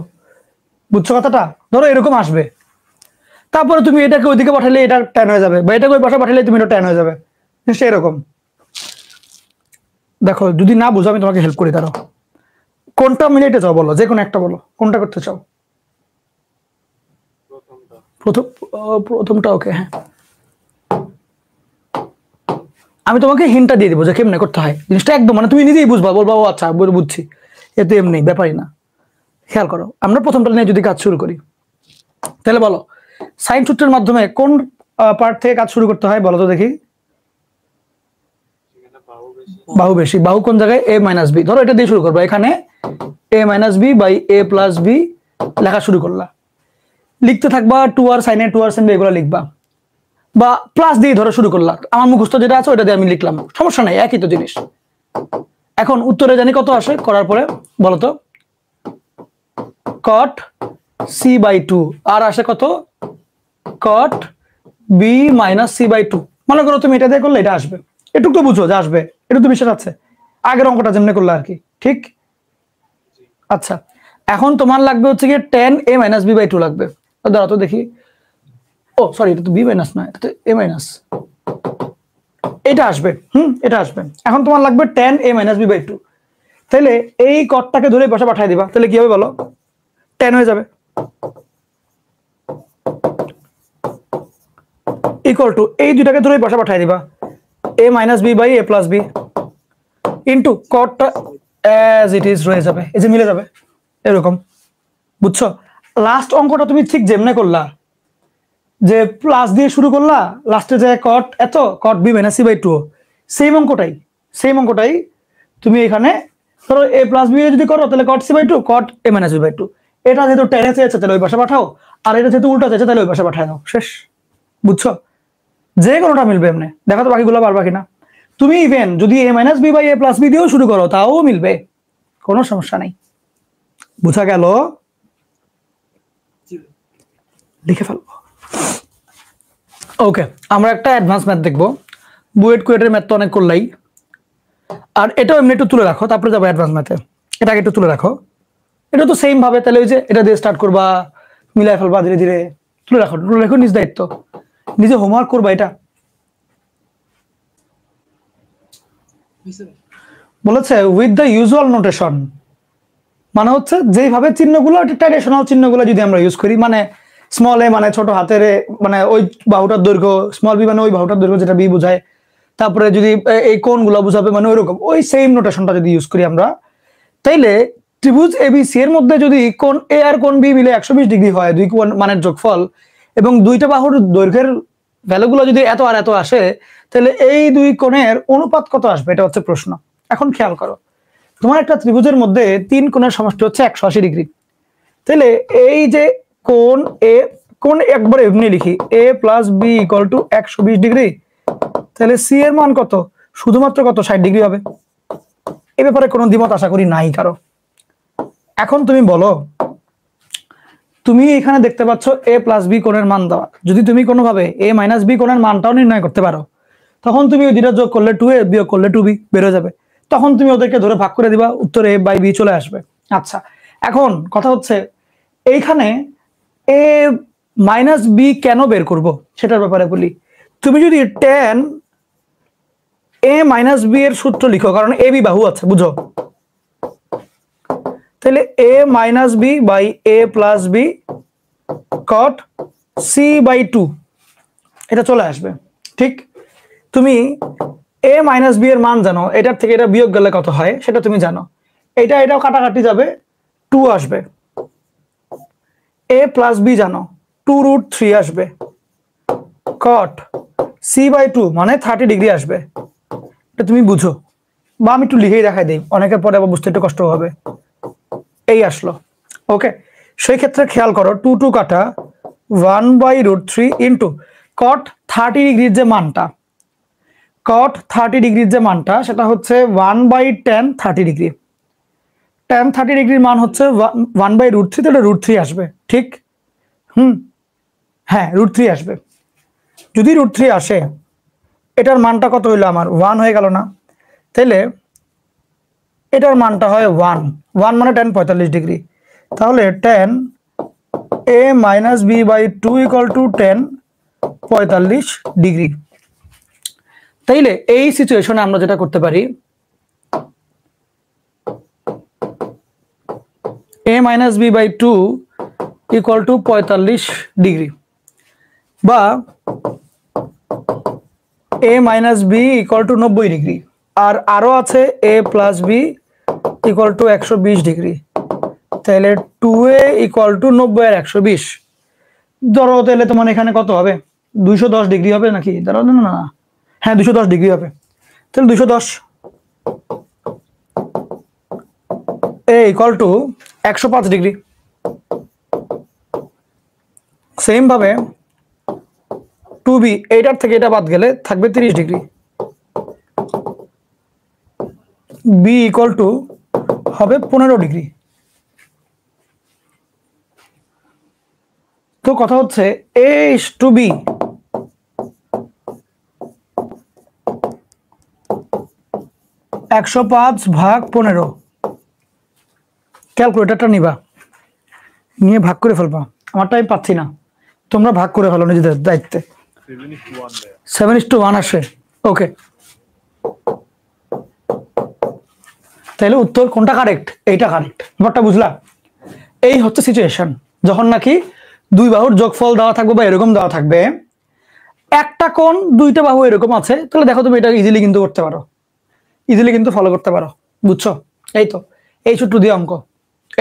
বুঝছো কথাটা? ধরো এরকম আসবে, তারপরে তুমি এটাকে ওইদিকে পাঠালে এটা ট্যান হয়ে যাবে, বা এটাকে ওই পাশে পাঠালে তুমি এটা ট্যান হয়ে যাবে, নিশ্চয়ই এরকম। দেখো যদি না বুঝো আমি তোমাকে হেল্প করি। দাঁড়াও, কোনটা মিলাইতে চাও বলো, যে কোনো একটা বলো, কোনটা করতে চাও? প্রথমটা, ওকে। হ্যাঁ, আমি তোমাকে হিন্টটা দিয়ে দিব যে কেমনে করতে হয় জিনিসটা, একদম মানে তুমি নিজেই বুঝবা, বলবা ও আচ্ছা বুঝছি, এতে এমনি ব্যাপারই না। খেয়াল করো, আমরা প্রথমটা নিয়ে যদি কাজ শুরু করি, তাহলে বলো সাইন সূত্রের মাধ্যমে কোন পার্ট থেকে কাজ শুরু করতে হয় বলো তো দেখি? বাহু বেশি। বাহু কোন জায়গায়? A minus B. ধরো এটা দিয়ে শুরু করবো, এখানে A minus B by A plus B লেখা শুরু করলা, লিখতে থাকবা টু আর সাইনে, টু আর সাইন এগুলো লিখবা, বা প্লাস দিয়ে ধরো শুরু করলা, আমার মুখস্থ যেটা আছে ওটা দিয়ে আমি লিখলাম, সমস্যা নাই, একই তো জিনিস। এখন উত্তরে জানি কত আসে, করার পরে বলো তো কট সি বাই টু, আর আসে কত? Cot B minus C by two. মনে করো তুমি এটা দিয়ে করলে এটা আসবে, এটুকু তো বুঝো যে আসবে, একটু তো বিশ্বাস আছে, আগের অঙ্কটা যেমনি করলে আর কি, ঠিক? আচ্ছা, এখন তোমার লাগবে হচ্ছে গিয়ে tan A minus B by two লাগবে। দাঁড়া তো দেখি, ও সরি, এটা তো বি মাইনাস না, এটা তো এ মাইনাস, এটা আসবে, এটা আসবে। এখন তোমার লাগবে tan A minus B by two, তাহলে এই কটটাকে ধরে পাশে পাঠিয়ে দিবা, তাহলে কি হবে বলো? টেন হয়ে যাবে, ইকুয়াল টু এই দুটাকে ধরে পাশে পাঠিয়ে দিবা, A minus B by A plus B into কটটা অ্যাজ ইট ইজ রয়ে যাবে, এই যে মিলে যাবে এরকম, বুঝছো? লাস্ট অঙ্কটা তুমি ঠিক যেমনে করলা, যে প্লাস দিয়ে শুরু করলা, লাস্টে যে কট এত, cot B minus C by two, same অঙ্কটাই তুমি এখানে ধরো এ প্লাস বি যদি করো, তাহলে cot C by two, cot A minus B by two. এটা যেহেতু টেনে চেয়েছে তাহলে ওই পাশে পাঠাও, আর এটা যেহেতু উল্টা চেয়েছে তাহলে ওই পাশে পাঠায় দাও, শেষ। বুঝছো? যে কোনোটা মিলবে এমনি, দেখা তো বাকিগুলো পারবা কিনা। তুমি ইভেন যদি A minus B by A plus B দিয়েও শুরু করো, তাও মিলবে, কোনো সমস্যা নেই। বুঝা গেল? লিখে ফেলবো। ওকে, আমরা একটা অ্যাডভান্স ম্যাথ দেখবো। বুয়েট কুয়েটের ম্যাথ তো অনেক করলাই, আর এটাও এমনি একটু তুলে রাখো, তারপরে যাবো অ্যাডভান্স ম্যাথে। এটাকে একটু তুলে রাখো, এটা তো সেম ভাবে, তাহলে ওই যে এটা দিয়ে স্টার্ট করবা, মিলাই ফেলবা ধীরে ধীরে, তুলে রাখো নিজ দায়িত্ব, নিজে হোমওয়ার্ক করবা। এটা বলেছে উইথ দ্য ইউজুয়াল নোটেশন, মানে হচ্ছে যেভাবে চিহ্নগুলো, ট্র্যাডিশনাল চিহ্নগুলো যদি আমরা ইউজ করি, মানে স্মল এ মানে ছোট হাতের, মানে ওই বাহুটার দৈর্ঘ্য, স্মল বি মানে ওই বাহুটার দৈর্ঘ্য যেটা বি বোঝায়, তারপরে যদি এই কোণগুলো বুঝাবে মানে ওইরকম, ওই সেম নোটেশনটা যদি ইউজ করি আমরা, তাইলে ত্রিভুজ এবিসি এর মধ্যে যদি কোণ এ আর কোণ বি মিলে 120 ডিগ্রি হয়, দুই কোণ মানের যোগফল, এবং দুইটা বাহুর দৈর্ঘ্যের ভ্যালুগুলো যদি এত আর এত আসে তাহলে এই দুই কোণের অনুপাত কত আসবে, এটা হচ্ছে প্রশ্ন। এখন খেয়াল করো, তোমার একটা ত্রিভুজের মধ্যে 3 কোণের সমষ্টি হচ্ছে 180 ডিগ্রি। তাহলে এই যে কোণ এ, কোণ একবার এমনি লিখি a plus B equal to 120 degree, তাহলে সি এর মান কত, শুধুমাত্র কত, 60 ডিগ্রি হবে। এ ব্যাপারে কোনো দ্বিমত আশা করি নাই কারো। এখন তুমি বলো, তুমি এখানে দেখতে পাচ্ছ a প্লাস বি কোণের মান দেওয়া, যদি তুমি কোনোভাবে a মাইনাস বি কোণের মানটাও নির্ণয় করতে পারো, তখন তুমি ওই দুইটা যোগ করলে 2a, বিয়োগ করলে 2b বেরো যাবে, তখন তুমি ওদেরকে ধরে ভাগ করে দিবা, উত্তর a বাই বি চলে আসবে। আচ্ছা, এখন কথা হচ্ছে এইখানে a মাইনাস বি কেন বের করব সেটার ব্যাপারে বলি। তুমি যদি tan a মাইনাস বি এর সূত্র লিখো, কারণ এ বি বাহু আছে, বুঝো, তাহলে a minus B by a plus B cot C by 2 এটা চলে আসবে। ঠিক, তুমি a মাইনাস বি এর মান জানো, এটার থেকে এটা বিয়োগ গেলে কত হয় সেটা তুমি জানো, এটাও কাটাকাটি যাবে, 2 আসবে। a প্লাস বি জানো, 2√3 আসবে, কট সি বাই 2 মানে 30 ডিগ্রি আসবে। এটা তুমি বুঝো, বা আমি একটু লিখেই দেখাই দিই, অনেকের পরে আবার বুঝতে একটু কষ্ট হবে। এই আসলো, ওকে। সেই ক্ষেত্রে খেয়াল করো, 2 2 কাটা 1/√3 ইন্টু কট 30 ডিগ্রির যে মানটা, কট 30 ডিগ্রির যে মানটা সেটা হচ্ছে 1/tan 30 ডিগ্রি। tan 30 ডিগ্রির মান হচ্ছে 1/√3, তাহলে √3 আসবে। ঠিক, হ্যাঁ √3 আসবে। যদি √3 আসে, এটার মানটা কত হইলো আমার, 1 হয়ে গেল না? তাহলে এটার মানটা হয় 1 মানে tan 45 ডিগ্রি। তাহলে tan a minus B by 2 equal to tan 45 degree. তাইলে এই সিচুয়েশনে আমরা যেটা করতে পারি, a minus B by 2 equal to 45 degree, বা a minus B equal to 90 degree, আর আরো আছে a plus B equal to 120 degree. তাহলে 2a ইকুয়াল টু 90 আর 120 ধরো, তাহলে তোমার এখানে কত হবে, 210 ডিগ্রি হবে নাকি, ধরো না না, হ্যাঁ 210 ডিগ্রি হবে। তাহলে 210 a equal to 105 degree. Same ভাবে 2b, এইটার থেকে এটা বাদ গেলে থাকবে 30 ডিগ্রি। b ইকুয়াল টু হবে 15 ডিগ্রি। তো কথা হচ্ছে a is to b একশো 5 ভাগ 15, ক্যালকুলেটরটা নিবা, নিয়ে ভাগ করে ফেলবা। আমারটা আমি পাচ্ছি না, তোমরা ভাগ করে ফেলো নিজেদের দায়িত্বে। 7:1 আসে, ওকে। তাহলে উত্তর কোনটা কারেক্ট, এইটা কারেক্ট। ব্যাপারটা বুঝলা? এই হচ্ছে সিচুয়েশন যখন নাকি দুই বাহুর যোগফল দেওয়া থাকবে বা এরকম দেওয়া থাকবে, একটা কোণ দুইটা বাহু এরকম আছে, তাহলে দেখো তুমি এটা ইজিলি কিন্তু করতে পারো, ইজিলি কিন্তু ফলো করতে পারো, বুঝছো? এই তো, এই সূত্র দিয়ে অঙ্ক,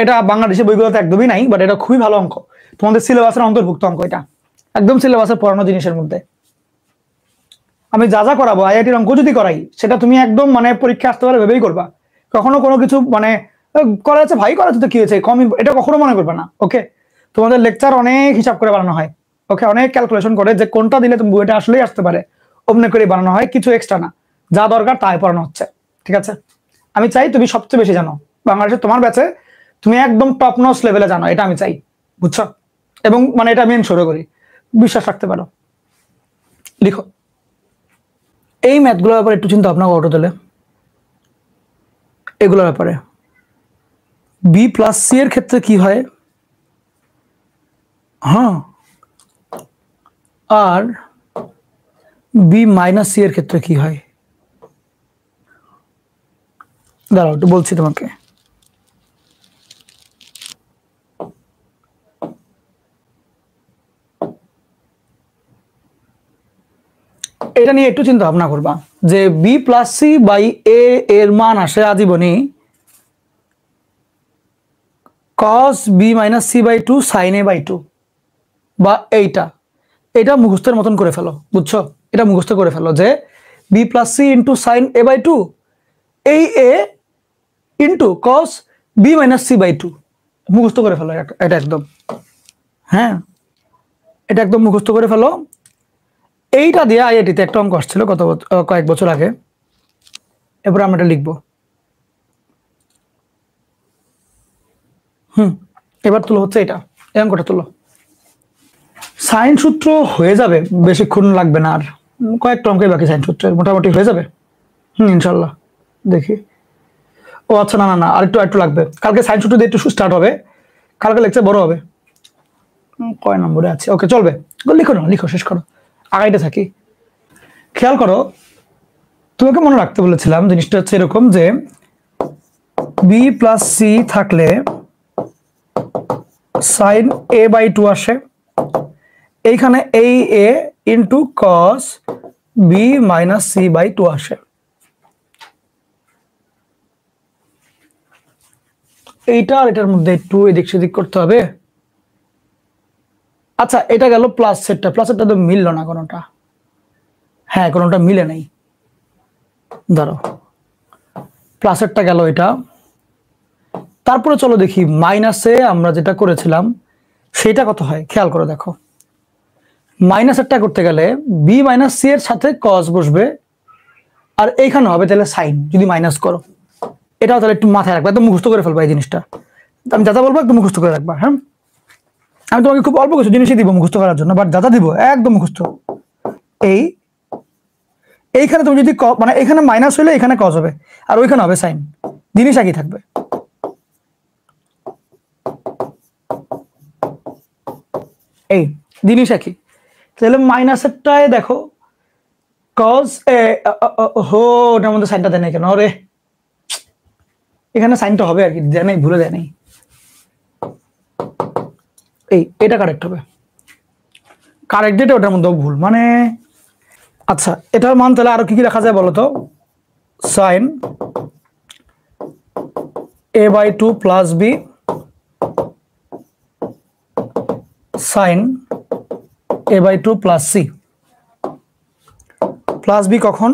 এটা বাংলাদেশের বইগুলোতে একদমই নাই, বাট এটা খুবই ভালো অঙ্ক, তোমাদের সিলেবাসের অন্তর্ভুক্ত অঙ্ক, এটা একদম সিলেবাসের পড়ানো জিনিসের মধ্যে। আমি যা যা করাবো আইআইটির অঙ্ক যদি করাই, সেটা তুমি একদম মানে পরীক্ষা আসতে পারে ভেবেই করবা, কখনো কোনো কিছু মানে করা যাচ্ছে ভাই, করা তো কি হয়েছে কম, এটা কখনো মনে করবে না, ওকে। তোমাদের লেকচার অনেক হিসাব করে বানানো হয়, ওকে, অনেক ক্যালকুলেশন করে যে কোনটা দিলে তুমি বইটা আসলেই আসতে পারে, অমনে করে বানানো হয়, কিছু এক্সট্রা না, যা দরকার তাই পড়ানো হচ্ছে, ঠিক আছে। আমি চাই তুমি সবচেয়ে বেশি জানো বাংলাদেশে, তোমার ব্যাচে তুমি একদম টপ নচ লেভেলে জানো, এটা আমি চাই, বুঝছো? এবং মানে এটা আমি এনশোর করি, বিশ্বাস রাখতে পারো। লিখো এই ম্যাথগুলোর ব্যাপারে একটু চিন্তা ভাবনা করো তাহলে, এগুলোর ব্যাপারে। বি প্লাস সি এর ক্ষেত্রে কি হয়, হ্যাঁ, আর বি মাইনাস সি এর ক্ষেত্রে কি হয়, দাঁড়াও একটু বলছি তোমাকে। এটা নিয়ে একটু চিন্তা ভাবনা করবা যে B plus C by A এর মান আসে আজীবনই cos b minus C by 2 sin a by 2, বা এইটা এটা মুখস্থের মতন করে ফেলো, বুঝছো? এটা মুখস্থ করে ফেলো যে B plus C into sine A by two, এই A into cos B minus C by two, মুখস্থ করে ফেলো এটা একদম। হ্যাঁ, এটা একদম মুখস্থ করে ফেলো। এইটা দিয়ে আইআইটিতে একটা অঙ্ক আসছিল কয়েক বছর আগে। এরপর আমরা এটা লিখবো। এবার তুলো হচ্ছে এটা, এই অঙ্কটা তুলো। সাইন সূত্র হয়ে যাবে, বেশিক্ষণ লাগবে না, আর কয়েকটা অঙ্কই বাকি সাইন সূত্রের, মোটামুটি হয়ে যাবে। ইনশাল্লাহ, দেখি। ও আচ্ছা, না না না, আর একটু লাগবে। কালকে সাইন সূত্র দিয়ে একটু স্টার্ট হবে, কালকে লেকচার বড় হবে। কয় নম্বরে আছে? ওকে, চলবে। লিখো না, লিখো, শেষ করো, আগাইতে থাকি। খেয়াল করো, তোমাকে মনে রাখতে বলেছিলাম জিনিসটা হচ্ছে এরকম যে বি প্লাস সি থাকলে সাইন এ বাই টু আসে, এইখানে এই A into cos B minus C by two আসে। এইটা আর এটার মধ্যে একটু এদিক সেদিক করতে হবে। আচ্ছা, এটা গেল প্লাস সেটটা, প্লাস সেটটা তো মিললো না কোনোটা। হ্যাঁ, কোনোটা মিলে নাই, ধরো প্লাসেরটা গেল এটা। তারপরে চলো দেখি মাইনাসে আমরা যেটা করেছিলাম সেটা কত হয়, খেয়াল করে দেখো। মাইনাসেরটা করতে গেলে বি মাইনাস সি এর সাথে কস বসবে, আর এইখানে হবে তাহলে সাইন, যদি মাইনাস করো। এটাও তাহলে একটু মাথায় রাখবা, একদম মুখস্থ করে ফেলবা এই জিনিসটা। আমি যা বলবো একদম মুখস্থ করে রাখবা। হ্যাঁ, আমি তোমাকে খুব অল্প কিছু জিনিসই দিব মুখস্থ করার জন্য, বাট যা দিব একদম মুখস্থ। এইখানে তুমি যদি মানে এখানে মাইনাস হলে এখানে কস হবে, আর ওইখানে হবে সাইন, জিনিস একই থাকবে। এই জিনিস একই। তাহলে মাইনাসেরটায় দেখো কস ওটার মধ্যে সাইনটা দেয় নাই কেন রে? এখানে সাইনটা হবে আর কি, দেয় নাই, ভুলে দেয় নাই। এটা কারেক্ট হবে, কারেক্ট যেটা ওটার মধ্যেও ভুল মানে। আচ্ছা, এটার মান তাহলে আরো কি কি রাখা যায় বলো তো? Sine A by two plus B, sine A by two plus C. Plus B কখন?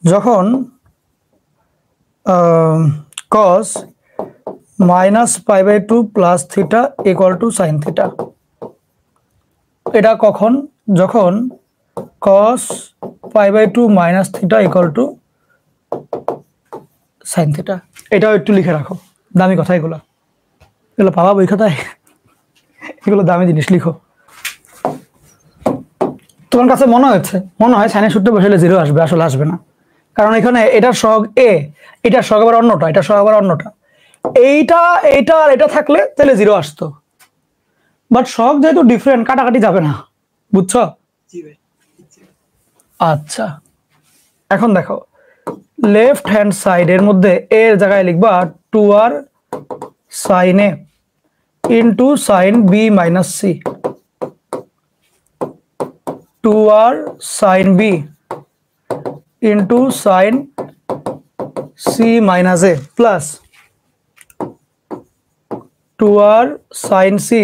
যখন cos minus pi by two plus theta equal to sine theta. এটা কখন? যখন cos pi by two minus theta equal to sine theta. এটাও একটু লিখে রাখো, দামি কথা এগুলো, এগুলো পাবা বই খাতায়, এগুলো দামি জিনিস, লিখো। তোমার কাছে মনে হয় সাইনের সূত্রে বসালে জিরো আসবে, আসলে আসবে না, কারণ এখানে এটার সহগ এ, এটার সহগ আবার অন্যটা, এটার সহগ আবার অন্যটা। এইটা এইটা আর এটা থাকলে তাহলে জিরো আসতো, বাট সহগ যেহেতু ডিফারেন্ট, কাটাকাটি যাবে না, বুঝছো? আচ্ছা, এখন দেখো লেফট হ্যান্ড সাইডের মধ্যে এর জায়গায় লিখবা 2r sine A into sine B minus C, 2r sine B into sine C minus A plus 2r sine C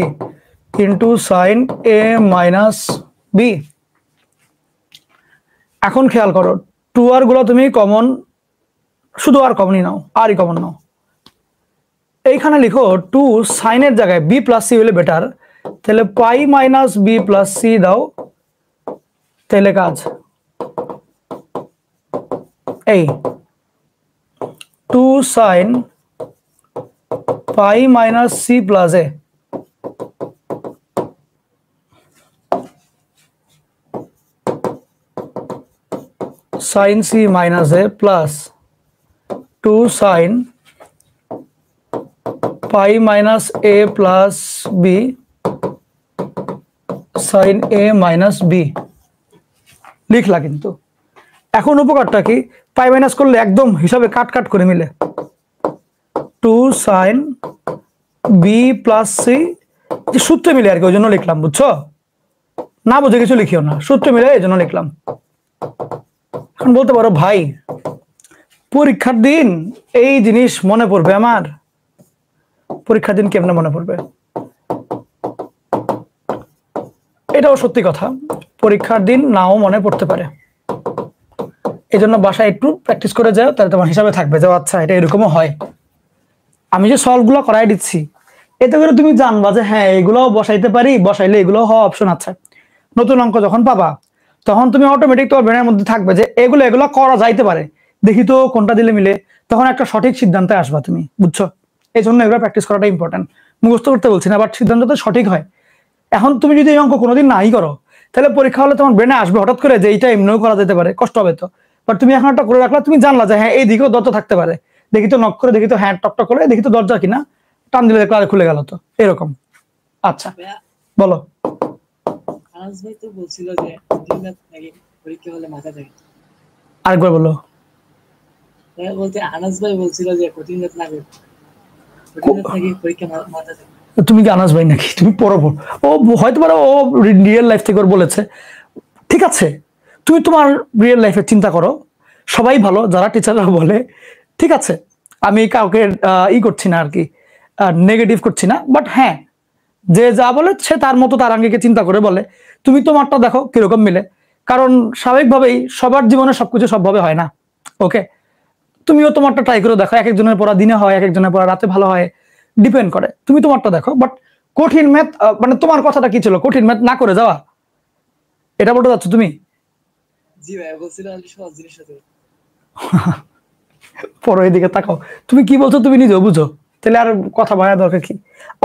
into sine A minus B. এখন খেয়াল করো, 2r গুলো তুমি কমন, শুধু আর কমনই নাও, আরই কমন নাও। এইখানে লিখো 2 সাইনের জায়গায় বি প্লাস সি হলে বেটার, তাহলে pi minus B plus C দাও, তাহলে কাজ। এই 2 sine pi minus C plus A, sine C minus A plus 2 sine pi minus A plus B sine A minus B লিখলা। কিন্তু এখন উপকারটা কি? পাই মাইনাস করলে একদম হিসাবে কাট কাট করে মিলে। 2 সাইন বি প্লাস সি সূত্রে মিলে আর কি, ওই জন্য লিখলাম, বুঝছো? না বুঝে কিছু লিখিও না, সূত্রে মিলে এই জন্য লিখলাম। এখন বলতে পারো ভাই পরীক্ষার দিন এই জিনিস মনে পড়বে আমার? পরীক্ষার দিন কেমনে মনে পড়বে? এটাও সত্যি কথা, পরীক্ষার দিন নাও মনে পড়তে পারে, এই জন্য বাসায় একটু প্র্যাকটিস করে যাও, তাহলে তোমার হিসাবে থাকবে যে আচ্ছা এটা এরকমও হয়। আমি যে সলভগুলো করাই দিচ্ছি এতে করে তুমি জানবা যে হ্যাঁ এগুলোও বসাইতে পারি, বসাইলে এগুলো হওয়া অপশন আছে। নতুন অঙ্ক যখন পাবা তখন তুমি অটোমেটিক তোমার ব্রেনের মধ্যে থাকবে যে এগুলো করা যাইতে পারে, দেখি তো কোনটা দিলে মিলে, তখন একটা সঠিক সিদ্ধান্তে আসবা তুমি, বুঝছো? এই জন্য এগুলো প্র্যাকটিস করাটা ইম্পর্টেন্ট। মুখস্থ করতে বলছি না, বাট সিদ্ধান্ত তো সঠিক হয়। এখন তুমি যদি এই অঙ্ক কোনোদিন নাই করো তাহলে পরীক্ষা হলে তোমার ব্রেনে আসবে হঠাৎ করে যে এইটা এমনিও করা যেতে পারে, কষ্ট হবে তো। বাট তুমি এখন একটা করে রাখলা, তুমি জানলা যে হ্যাঁ এই দিকেও দরজা থাকতে পারে, দেখি তো নক করে, দেখি তো হ্যাঁ টকটক করে, দেখি তো দরজা কিনা, টান দিলে দেখলো আর খুলে গেল, তো এরকম। আচ্ছা বলো। আনাস ভাই তো বলছিল যে কঠিন ম্যাথ নাকি পরীক্ষা হলে মাথা থাকে। আরেকবার বলো। বলতে আনাস ভাই বলছিল যে কঠিন ম্যাথ নাকি পরীক্ষা মাথা থাকে। তুমি কি আনাস ভাই নাকি? তুমি পড়ো, ও হয়তো পারো ও রিয়েল লাইফ থেকে বলেছে, ঠিক আছে। তুমি তোমার রিয়েল লাইফে চিন্তা করো, সবাই ভালো যারা টিচাররা বলে, ঠিক আছে। আমি কাউকে করছি না আর কি, নেগেটিভ করছি না, বাট হ্যাঁ যে যা বলে সে তার মতো তার আঙ্গিকে চিন্তা করে বলে। তুমি তোমারটা দেখো কিরকম মিলে, কারণ স্বাভাবিকভাবেই সবার জীবনে সবকিছু সবভাবে হয় না। ওকে, তুমিও তোমারটা ট্রাই করে দেখো, এক একজনের পড়া দিনে হয়, এক একজনের পড়া রাতে ভালো হয়, ডিপেন্ড করে। তুমি তোমারটা দেখো, বাট কঠিন ম্যাথ মানে তোমার কথাটা কি ছিল, কঠিন ম্যাথ না করে যাওয়া, এটা বলতে যাচ্ছ তুমি? জি ভাই বলছিল আমি সহজ জিনিস হতে পরে এদিকে তাকাও, তুমি কি বলছো তুমি নিজেও বুঝো, তাহলে আর কথা বলার দরকার কি?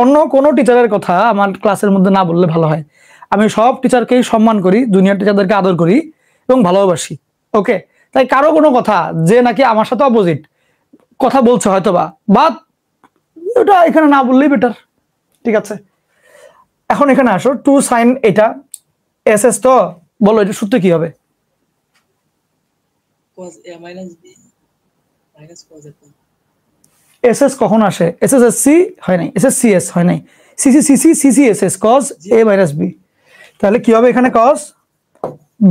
অন্য কোনো টিচারের কথা আমার ক্লাসের মধ্যে না বললে ভালো হয়। আমি সব টিচারকেই সম্মান করি, জুনিয়র টিচারদেরকে আদর করি এবং ভালোবাসি। ওকে, তাই কারো কোনো কথা যে নাকি আমার সাথে অপোজিট কথা বলছে হয়তো বা ওটা এখানে না বললেই বেটার, ঠিক আছে। এখন এখানে আসো, টু সাইন এটা এস এস, তো বলো এটা সূত্র কি হবে? cos a minus b minus cos a। S S কখন আসে? এস এস এস সি হয় নাই, এস এস সি এস হয় নাই, C C C C C C S S cos a minus B. তাহলে কি হবে এখানে? cos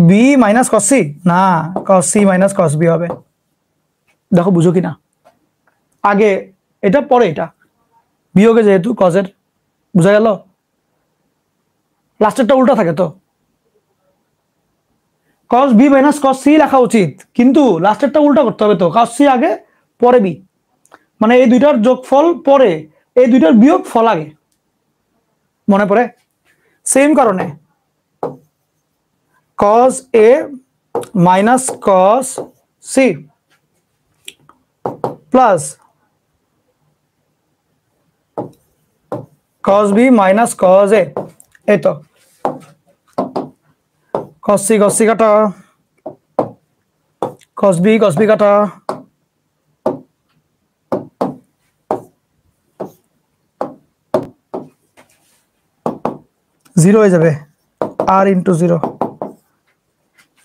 b minus cos c, না cos c minus cos b হবে। দেখো বুঝো কিনা, আগে এটা পরে এটা, বিয়োগে যেহেতু cos এর, বুঝা গেল? লাস্টেরটা উল্টা থাকে তো, cos b minus cos c লেখা উচিত, কিন্তু লাস্টেরটা উল্টা করতে হবে তো, cos c আগে পরে b, মানে এই দুইটার যোগফল পরে, এই দুইটার বিয়োগ ফল আগে, মনে পড়ে? সেম কারণে cos a minus cos c plus cos b minus cos a, এই তো cos c কাটা, cos b কাটা, জিরো হয়ে যাবে, আর ইন্টু জিরো।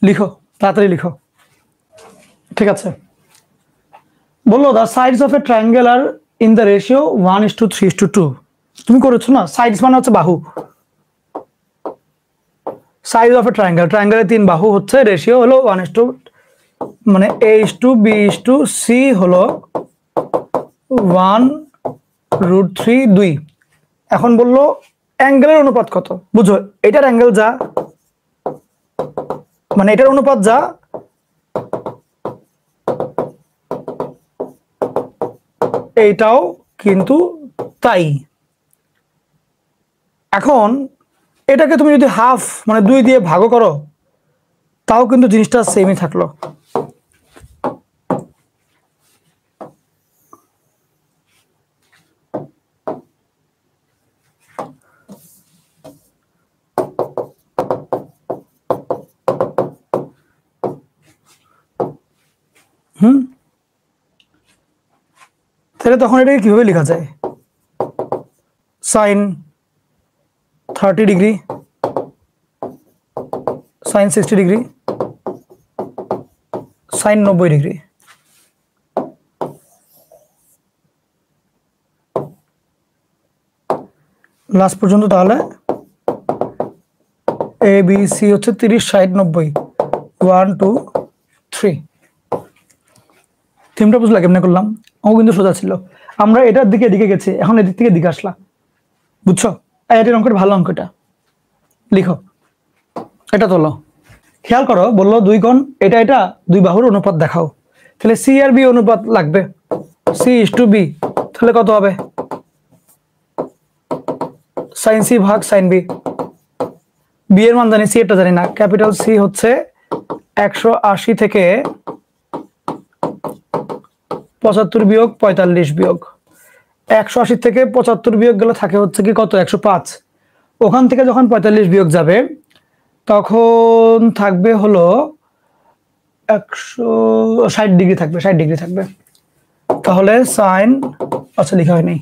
লিখো, তাড়াতাড়ি লিখো, ঠিক আছে। বললো the sides of a triangle are in the ratio 1:3:2। তুমি করেছো না? সাইডস মানে হচ্ছে বাহু, সাইজ অফ এ ট্রায়াঙ্গেল, ট্রায়াঙ্গেলের 3 বাহু হচ্ছে, রেশিও হলো 1:, মানে a:b:c হলো 1√3 এখন বললো অ্যাঙ্গেলের অনুপাত কত? বুঝো, এটার অ্যাঙ্গেল যা, মানে এটার অনুপাত যা, এইটাও কিন্তু তাই। এখন এটাকে তুমি যদি হাফ মানে 2 দিয়ে ভাগ করো তাও কিন্তু জিনিসটা সেমই থাকলো। তাহলে তখন এটাকে কিভাবে লেখা যায়? sin 30 degree, sin 60 degree, sin 90 degree. Last পর্যন্ত তাহলে এ বি সি হচ্ছে 30 60 90, 1 2 3। থিমটা বুঝলা কেমনে করলাম? ও কিন্তু সোজা ছিল, আমরা এটার দিকে এদিকে গেছি, এখন এদিক থেকে দিকে আসলাম, বুঝছো? এটার অঙ্কটা ভালো, অঙ্কটা লিখো। এটা তোলো। খেয়াল করো, বললো দুই কোণ, এটা এটা দুই বাহুর অনুপাত দেখাও, তাহলে সি আর বি অনুপাত লাগবে, C/B, তাহলে কত হবে? সাইন সি ভাগ সাইন বি। বি এর মান জানি, সি এটা জানি না। ক্যাপিটাল সি হচ্ছে 180 থেকে 75 বিয়োগ 45 বিয়োগ 180 থেকে 75 বিয়োগ গেলে থাকে হচ্ছে কি কত? 105। ওখান থেকে যখন 45 বিয়োগ যাবে তখন থাকবে হলো 160 ডিগ্রি থাকবে, 60 ডিগ্রি থাকবে। তাহলে সাইন, আচ্ছা লেখা হয়নি,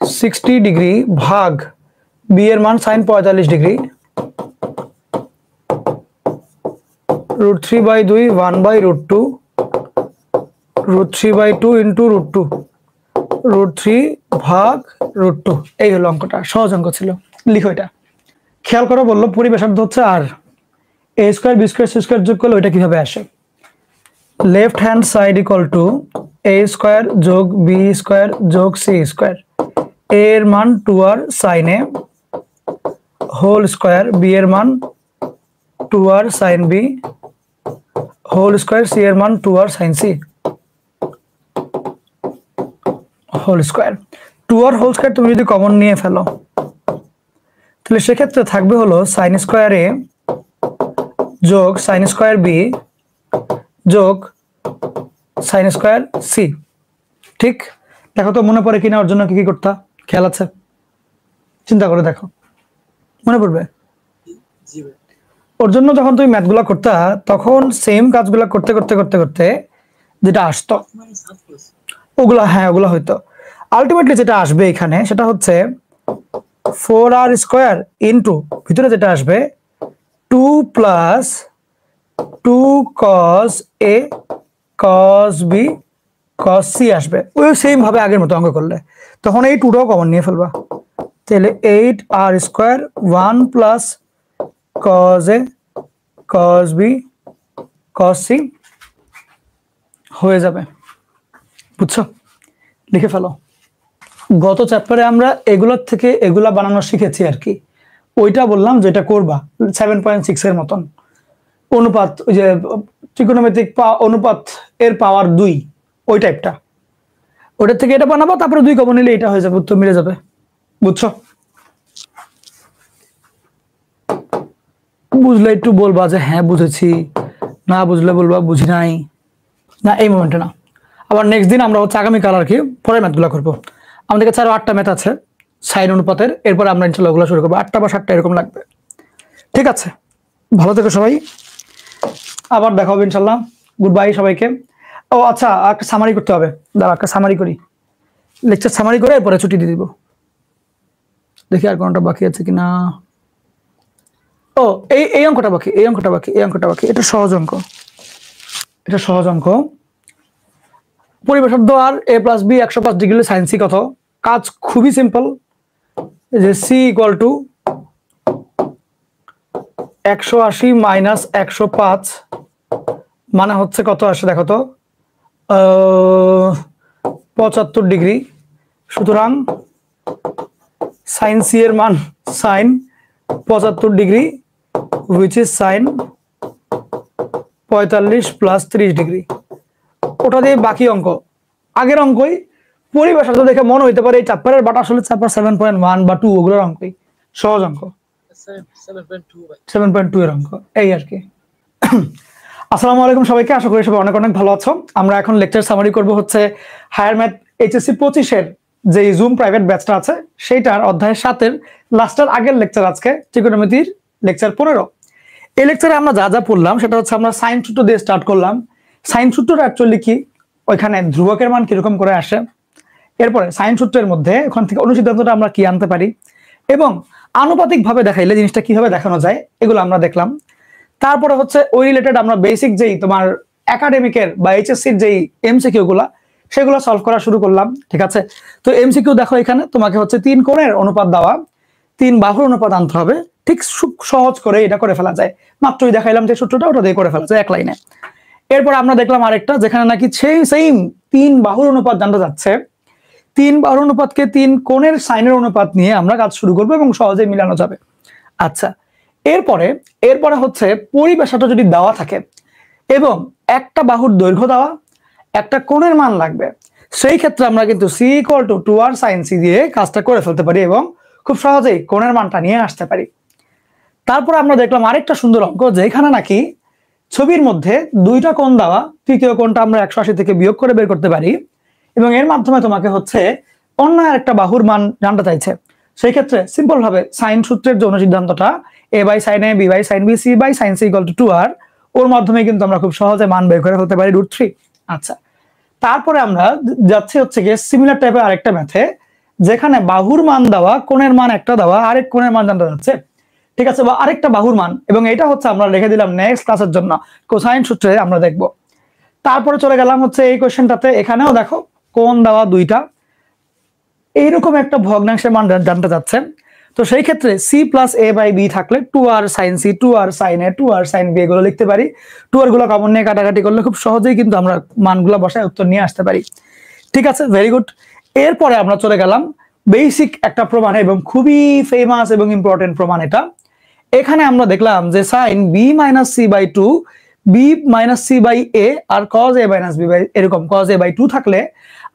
60 ডিগ্রি ভাগ বি এর মান সাইন 45 ডিগ্রি, √3/2 1/√2 √3/2 ইন্টু √2 √3 ভাগ √2। এই হলো অঙ্কটা, সহজ অঙ্ক ছিল, লিখো এটা। খেয়াল করো, বললো পরিবেশার্ধ হচ্ছে আর, a square B square C square যোগ করলে ওইটা কিভাবে আসে? Left hand side equal to a square যোগ বি স্কয়ার যোগ সি স্কয়ার, a এর মান 2r sin a whole square, B এর মান 2r sin b whole square, C এর মান 2r sin c whole square. 2r whole square তুমি যদি কমন নিয়ে ফেলো তাহলে সেক্ষেত্রে থাকবে হলো সাইন স্কয়ার a যোগ সাইন স্কয়ার b যোগ সাইন স্কয়ার c। ঠিক, দেখো তো মনে পড়ে কিনা, ওর জন্য কি কি করতে খেয়াল আছে? চিন্তা করে দেখো, মনে পড়বে? জি ভাই। ওর জন্য যখন তুমি ম্যাথগুলো করতে তখন সেম কাজগুলো করতে করতে করতে করতে যেটা আসতো মানে সাত প্লাস ওগুলা, হ্যাঁ ওগুলা হইতো। আলটিমেটলি যেটা আসবে এখানে সেটা হচ্ছে 4r স্কয়ার ইন্টু ভিতরে যেটা আসবে 2 plus 2 cos a cos b cos c আসবে। ওই সেম ভাবে আগের মতো অঙ্ক করলে তখন এই 2টাও কমন নিয়ে ফেলবা, তাহলে 8r square 1 plus cos a cos b cos c হয়ে যাবে। বুঝছো? লিখে ফেলো। গত চ্যাপ্টারে আমরা এগুলোর থেকে এগুলা বানানো শিখেছি আর কি, ওইটা বললাম যেটা করবা 7.6 এর মতন অনুপাত, ওই যে ত্রিকোণমিতিক অনুপাত এর পাওয়ার 2 ওই টাইপটা, ওটার থেকে এটা বানাবো, তারপরে 2 কমন নিলে এটা হয়ে যাবে, উত্তর মিলে যাবে। বুঝছো? বুঝলে একটু বলবা যে হ্যাঁ বুঝেছি, না বুঝলে বলবা বুঝি নাই, না এই মোমেন্টে না। আবার নেক্সট দিন আমরা হচ্ছে আগামীকাল আর কি পরের ম্যাথগুলো করবো। আমাদের কাছে আরো 8টা ম্যাথ আছে সাইন অনুপাতের, এরপর আমরা ইনশাল্লাহ ওগুলো শুরু করবো। 8টা বা 7টা এরকম লাগবে। ঠিক আছে, ভালো থেকো সবাই, আবার দেখা হবে ইনশাল্লাহ। গুড বাই সবাইকে। ও আচ্ছা, একটা সামারি করতে হবে, দাঁড়া একটা সামারি করি, লেকচার সামারি করে এরপরে ছুটি দিয়ে দিব। দেখি আর কোনটা বাকি আছে কিনা। ও এই অঙ্কটা বাকি, এই অঙ্কটা বাকি, এই অঙ্কটা বাকি। এটা সহজ অঙ্ক, এটা সহজ অঙ্ক। পরিবেশার্ধ আর a plus B 105 degree sine C কত? কাজ খুবই সিম্পল, যে সি ইকুয়াল টু 180 মাইনাস 105 মানে হচ্ছে কত আসে দেখো তো, 75 ডিগ্রি। সুতরাং সাইন সি এর মান sine 75 degree which is sine 45 plus 30 degree. ওটা দিয়ে বাকি অঙ্ক আগের অঙ্কই, পরিবেশার্ধ দেখে মনে হইতে পারে এই চ্যাপ্টারের, বাট আসলে চ্যাপ্টার 7.1 বা 2 ওগুলোর অঙ্কই, সহজ অঙ্ক, 7.2 ভাই। 7.2 এর অঙ্ক এই আর কি। আসসালামু আলাইকুম সবাইকে, আশা করি সবাই অনেক অনেক ভালো আছো। আমরা এখন লেকচার সামারি করব হচ্ছে হায়ার ম্যাথ HSC 25 এর যে জুম প্রাইভেট ব্যাচটা আছে সেইটার অধ্যায় 7 এর লাস্টের আগের লেকচার, আজকে ত্রিকোণমিতির লেকচার 15। এই লেকচারে আমরা যা যা পড়লাম সেটা হচ্ছে আমরা সাইন সূত্র দিয়ে স্টার্ট করলাম। সাইন সূত্রটা অ্যাকচুয়ালি কি, ওইখানে ধ্রুবকের মান কিরকম করে আসে, এরপরে সাইন সূত্রের মধ্যে ওখান থেকে অনুসিদ্ধান্তটা আমরা কি আনতে পারি, এবং আনুপাতিক ভাবে দেখাইলে জিনিসটা কিভাবে দেখানো যায়, এগুলো আমরা দেখলাম। তারপরে হচ্ছে ওই রিলেটেড আমরা বেসিক যেই তোমার একাডেমিকের বা এইচএসসির যেই এমসিকিউ গুলা সেগুলো সলভ করা শুরু করলাম। ঠিক আছে, তো এমসিকিউ দেখো, এখানে তোমাকে হচ্ছে 3 কোণের অনুপাত দেওয়া, 3 বাহুর অনুপাত আনতে হবে। ঠিক সহজ করে এটা করে ফেলা যায়, মাত্রই দেখাইলাম যে সূত্রটা, ওটা দিয়ে করে ফেলা যায় এক লাইনে। এরপর আমরা দেখলাম আরেকটা, যেখানে নাকি সেম 3 বাহুর অনুপাত জানতে যাচ্ছে, 3 বাহুর অনুপাতকে 3 কোণের সাইনের অনুপাত নিয়ে আমরা কাজ শুরু করবো এবং সহজে মিলানো যাবে। আচ্ছা, এরপরে এরপরে হচ্ছে পরিবেশটা যদি দেওয়া থাকে এবং একটা বাহুর দৈর্ঘ্য দেওয়া, একটা কোণের মান লাগবে, সেই ক্ষেত্রে আমরা কিন্তু c = 2r sin c দিয়ে কাজটা করে ফেলতে পারি এবং খুব সহজেই কোণের মানটা নিয়ে আসতে পারি। তারপর আমরা দেখলাম আরেকটা সুন্দর অঙ্ক, যেখানে নাকি ছবির মধ্যে দুইটা কোণ দেওয়া, তৃতীয় কোণটা আমরা 180 থেকে বিয়োগ করে বের করতে পারি এবং এর মাধ্যমে তোমাকে হচ্ছে অন্য একটা বাহুর মান জানতে চাইছে। সেই ক্ষেত্রে সিম্পল ভাবে সাইন সূত্রের জন্য সিদ্ধান্তটা a/sin a, b/sin b, c/sin c = 2r, ওর মাধ্যমে কিন্তু আমরা খুব সহজে মান বের করে ফেলতে পারি √3। আচ্ছা, তারপরে আমরা যাচ্ছি হচ্ছে গিয়ে সিমিলার টাইপের আরেকটা ম্যাথে, যেখানে বাহুর মান দেওয়া, কোণের মান একটা দেওয়া, আরেক কোণের মান জানতে যাচ্ছে, ঠিক আছে, বা আরেকটা বাহুর মান, এবং এটা হচ্ছে আমরা রেখে দিলাম নেক্সট ক্লাসের জন্য, কোসাইন সূত্রে আমরা দেখব। তারপরে চলে গেলাম হচ্ছে এই কোশ্চেনটাতে, এখানেও দেখো কোণ দেওয়া দুইটা, এইরকম একটা ভগ্নাংশের মান জানতে চাচ্ছেন। তো সেই ক্ষেত্রে c + a/b থাকলে 2r sin c, 2r sin a, 2r sin b এগুলো লিখতে পারি। 2r গুলো কমন নিয়ে কাটাকাটি করলে খুব সহজেই কিন্তু আমরা মানগুলো বসায় উত্তর নিয়ে আসতে পারি। ঠিক আছে, ভেরি গুড। এরপরে আমরা চলে গেলাম বেসিক একটা প্রমাণে, এবং খুবই ফেমাস এবং ইম্পর্টেন্ট প্রমাণ এটা। এখানে আমরা দেখলাম যে sin b - c/2, b - c/a R cos a - b এরকম cos a/2 থাকলে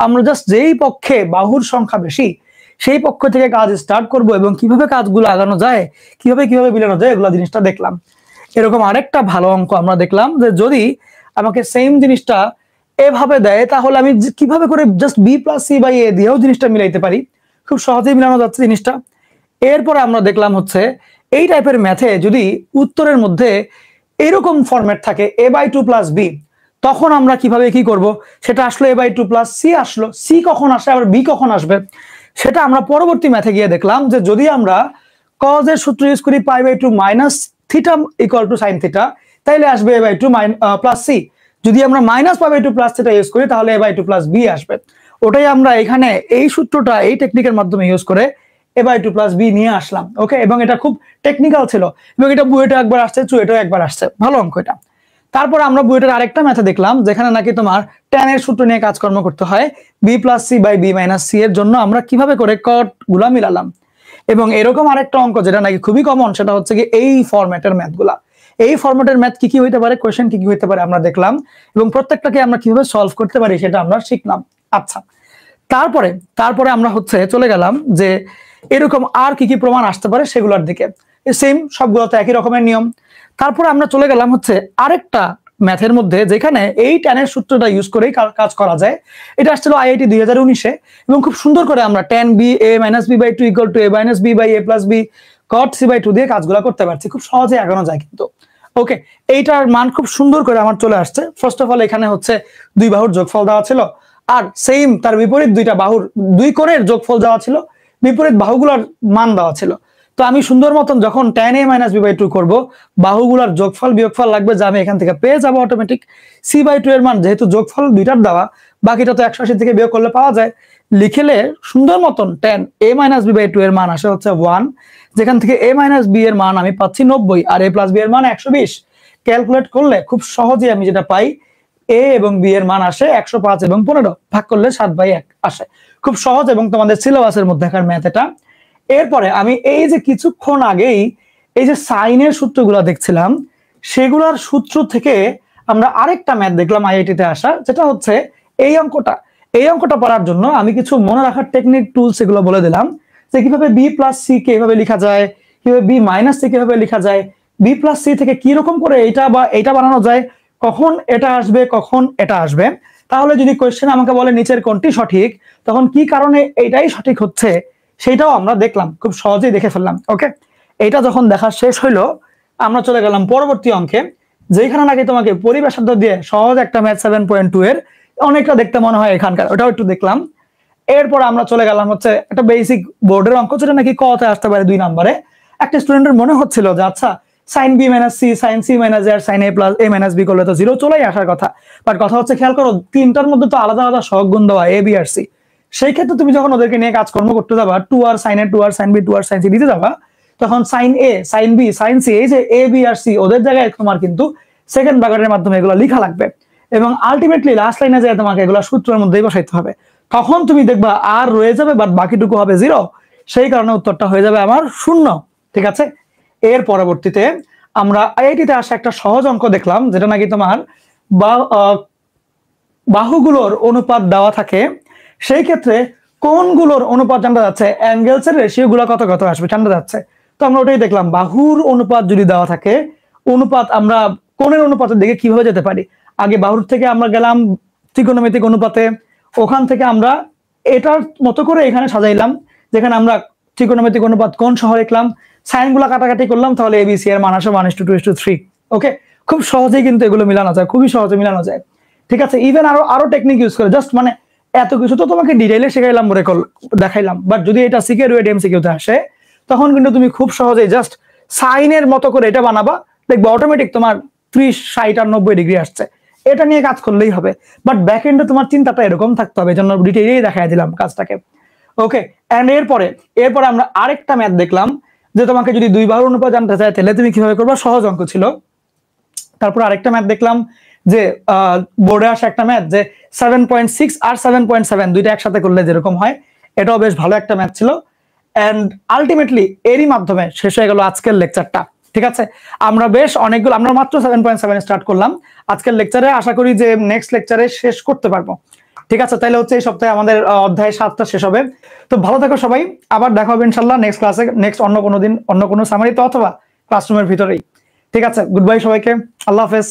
আমরা জাস্ট যেই পক্ষে বাহুর সংখ্যা বেশি সেই পক্ষ থেকে কাজ স্টার্ট করব এবং কিভাবে কাজগুলো আগানো যায়, কিভাবে মিলানো যায়, এগুলো জিনিসটা দেখলাম। এরকম আরেকটা ভালো অঙ্ক আমরা দেখলাম যে যদি আমাকে সেম জিনিসটা এভাবে দেয় তাহলে আমি কিভাবে করে জাস্ট b + c/a দিয়েও জিনিসটা মিলাইতে পারি, খুব সহজেই মিলানো যাচ্ছে জিনিসটা। এরপরে আমরা দেখলাম হচ্ছে এই টাইপের ম্যাথে যদি উত্তরের মধ্যে এরকম ফরম্যাট থাকে a/2 + b, তখন আমরা কিভাবে কি করব, সেটা আসলো a/2 + c আসলো, c কখন আসে আবার b কখন আসবে, সেটা আমরা পরবর্তী ম্যাথে গিয়ে দেখলাম যে যদি আমরা cos এর সূত্র ইউজ করি π/2 - θ = sin θ, তাইলে আসবে a/2 + c। যদি আমরা -π/2 + θ ইউজ করি তাহলে a/2 + b আসবে। ওটাই আমরা এখানে এই সূত্রটা এই টেকনিকের মাধ্যমে ইউজ করে a/2 + b নিয়ে আসলাম। ওকে, এবং এটা খুব টেকনিক্যাল ছিল এবং এটা বুয়েটে একবার আসছে, চুয়েটেও একবার আসছে, ভালো অঙ্ক এটা। তারপর আমরা বুয়েটের আরেকটা ম্যাথে দেখলাম যেখানে নাকি তোমার tan এর সূত্র নিয়ে কাজকর্ম করতে হয়, b + c/b - c এর জন্য আমরা কিভাবে করে কট গুলা মিলালাম। এবং এরকম আরেকটা অঙ্ক যেটা নাকি খুবই কমন, সেটা হচ্ছে কি এই ফরম্যাটের ম্যাথগুলা। এই ফরম্যাটের ম্যাথ কি হইতে পারে, কোয়েশ্চেন কি হইতে পারে আমরা দেখলাম, এবং প্রত্যেকটাকে আমরা কিভাবে সলভ করতে পারি সেটা আমরা শিখলাম। আচ্ছা, তারপরে আমরা হচ্ছে চলে গেলাম যে এরকম আর কি প্রমাণ আসতে পারে সেগুলোর দিকে। সেম সবগুলোতে একই রকমের নিয়ম। তারপরে আমরা চলে গেলাম হচ্ছে আরেকটা ম্যাথের মধ্যে, যেখানে এই tan এর সূত্রটা ইউজ করেই কাজ করা যায়। এটা আসছিল IIT 2019-এ, এবং খুব সুন্দর করে আমরা tan b a - b/2 = a - b/a + b cot c/2 দিয়ে কাজগুলো করতে পারছি, খুব সহজে এগোনো যায় কিন্তু। ওকে, এইটার মান খুব সুন্দর করে আমার চলে আসছে। ফার্স্ট অফ অল এখানে হচ্ছে দুই বাহুর যোগফল দেওয়া ছিল, আর সেম তার বিপরীত দুইটা বাহুর দুই কোণের যোগফল দেওয়া ছিল, বিপরীত বাহুগুলোর মান দেওয়া ছিল। তো আমি সুন্দর মতন যখন tan a - b/2 করব, বাহুগুলোর যোগফল বিয়োগফল লাগবে, যা আমি এখান থেকে পেয়ে যাব অটোমেটিক। c/2 এর মান যেহেতু যোগফল দুইটার দেওয়া, বাকিটা তো 180 থেকে বিয়োগ করলে পাওয়া যায়, লিখলে সুন্দর মতন tan a - b/2 এর মান আসে হচ্ছে 1, যেখান থেকে a - b এর মান আমি পাচ্ছি 90 আর a + b এর মান 120। ক্যালকুলেট করলে খুব সহজেই আমি যেটা পাই, a এবং b এর মান আসে 105 এবং 15, ভাগ করলে 7/1 আসে। খুব সহজ এবং তোমাদের সিলেবাসের মধ্যেকার ম্যাথ এটা। এরপরে আমি এই যে কিছুক্ষণ আগেই এই যে সাইনের সূত্রগুলো দেখছিলাম, সেগুলোর সূত্র থেকে আমরা আরেকটা ম্যাথ দেখলাম IIT-তে আসা, যেটা হচ্ছে এই অঙ্কটা। এই অঙ্কটা পড়ার জন্য আমি কিছু মনে রাখার টেকনিক টুলস এগুলো বলে দিলাম, যে কিভাবে b + c কে এভাবে লেখা যায়, কিভাবে b - c কিভাবে লেখা যায়, b + c থেকে কি রকম করে এইটা বানানো যায়, কখন এটা আসবে কখন এটা আসবে। তাহলে যদি কোশ্চেন আমাকে বলে নিচের কোনটি সঠিক, তখন কি কারণে এইটাই সঠিক হচ্ছে সেটাও আমরা দেখলাম, খুব সহজেই দেখে ফেললাম। ওকে, এটা যখন দেখা শেষ হইলো, আমরা চলে গেলাম পরবর্তী অঙ্কে, যেখানে নাকি তোমাকে পরিবেশ শব্দ দিয়ে সহজ একটা ম্যাথ 7.2 এর অনেকটা দেখতে মনে হয় এখানকার, ওটাও একটু দেখলাম। এরপর আমরা চলে গেলাম হচ্ছে একটা বেসিক বোর্ডের অঙ্ক, যেটা নাকি কতে আসতে পারে 2 নম্বরে। একটা স্টুডেন্টের মনে হচ্ছিল যে আচ্ছা sin b - c, sin c - a, sin a + b করলে তো 0 চলেই আসার কথা, বাট কথা হচ্ছে খেয়াল করো তিনটার মধ্যে তো আলাদা আলাদা সহগ গুণ দেওয়া a b আর c। সেই ক্ষেত্রে তুমি যখন ওদেরকে নিয়ে কাজকর্ম করতে যাবা, 2r sin a, 2r sin b, 2r sin c দিতে যাবা, তখন sin a, sin b, sin c, এই যে a b আর c ওদের জায়গায় তোমার কিন্তু সেকেন্ড ব্র্যাকেটের মাধ্যমে এগুলো লেখা লাগবে, এবং আলটিমেটলি লাস্ট লাইনে যায় তোমাকে এগুলো সূত্রের মধ্যেই বসাইতে হবে। তখন তুমি দেখবা আর রয়ে যাবে বাট বাকিটুকু হবে 0, সেই কারণে উত্তরটা হয়ে যাবে আমার 0। ঠিক আছে, এর পরবর্তীতে আমরা আইআইটিতে আসা একটা সহজ অঙ্ক দেখলাম, যেটা নাকি তোমার বাহুগুলোর অনুপাত দেওয়া থাকে, সেই ক্ষেত্রে কোণগুলোর অনুপাত জানতে যাচ্ছে, অ্যাঙ্গেলস এর রেশিও গুলো কত কত আসবে জানতে যাচ্ছে। তো আমরা ওটাই দেখলাম, বাহুর অনুপাত যদি দেওয়া থাকে, অনুপাত আমরা কোণের অনুপাতের দিকে কিভাবে যেতে পারি। আগে বাহুর থেকে আমরা গেলাম ত্রিকোণমিতিক অনুপাতে, ওখান থেকে আমরা এটার মতো করে এখানে সাজাইলাম, যেখানে আমরা ত্রিকোণমিতিক অনুপাত কোণ সহ লিখলাম, সাইন গুলা কাটাকাটি করলাম, তাহলে এবিসি এর মান আসে 1:2:3। ওকে, খুব সহজেই কিন্তু এগুলো মিলানো যায়, খুবই সহজে মিলানো যায়। ঠিক আছে, ইভেন আরো টেকনিক ইউজ করে, জাস্ট মানে এত কিছু তো তোমাকে ডিটেইলে শেখাইলাম, দেখাইলাম, বাট যদি এটা সিকে রুয়েট এমসিকিউতে আসে, তখন কিন্তু তুমি খুব সহজেই জাস্ট সাইনের মতো করে এটা বানাবা, দেখবে অটোমেটিক তোমার 30, 60 আর 90 ডিগ্রি আসছে। এটা নিয়ে কাজ করলেই হবে, বাট ব্যাক এন্ডে তোমার চিন্তাটা এরকম থাকতে হবে, জন্য ডিটেইলেই দেখাই দিলাম কাজটাকে। ওকে, এন্ড এরপরে আমরা আরেকটা ম্যাথ দেখলাম, যে তোমাকে যদি দুই বাহুর অনুপাত জানতে চায় তাহলে তুমি কিভাবে করবা, সহজ অঙ্ক ছিল। তারপর আরেকটা ম্যাথ দেখলাম, যে বোর্ডে আসা একটা ম্যাথ, যে 7.6 আর 7.7 দুইটা একসাথে করলে যেরকম হয়, এটাও বেশ ভালো একটা ম্যাথ ছিল। এন্ড আলটিমেটলি এরই মাধ্যমে শেষ হয়ে গেল আজকের লেকচারটা। ঠিক আছে, আমরা বেশ অনেকগুলো, আমরা মাত্র 7.7 স্টার্ট করলাম আজকের লেকচারে, আশা করি যে নেক্সট লেকচারে শেষ করতে পারবো। ঠিক আছে, তাহলে হচ্ছে এই সপ্তাহে আমাদের অধ্যায় 7টা শেষ হবে। তো ভালো থাকো সবাই, আবার দেখা হবে ইনশাল্লাহ নেক্সট ক্লাসে, নেক্সট অন্য কোনো দিন অন্য কোনো সামারিতে অথবা ক্লাসরুমের ভিতরেই। ঠিক আছে, গুড বাই সবাইকে, আল্লাহ হাফেজ।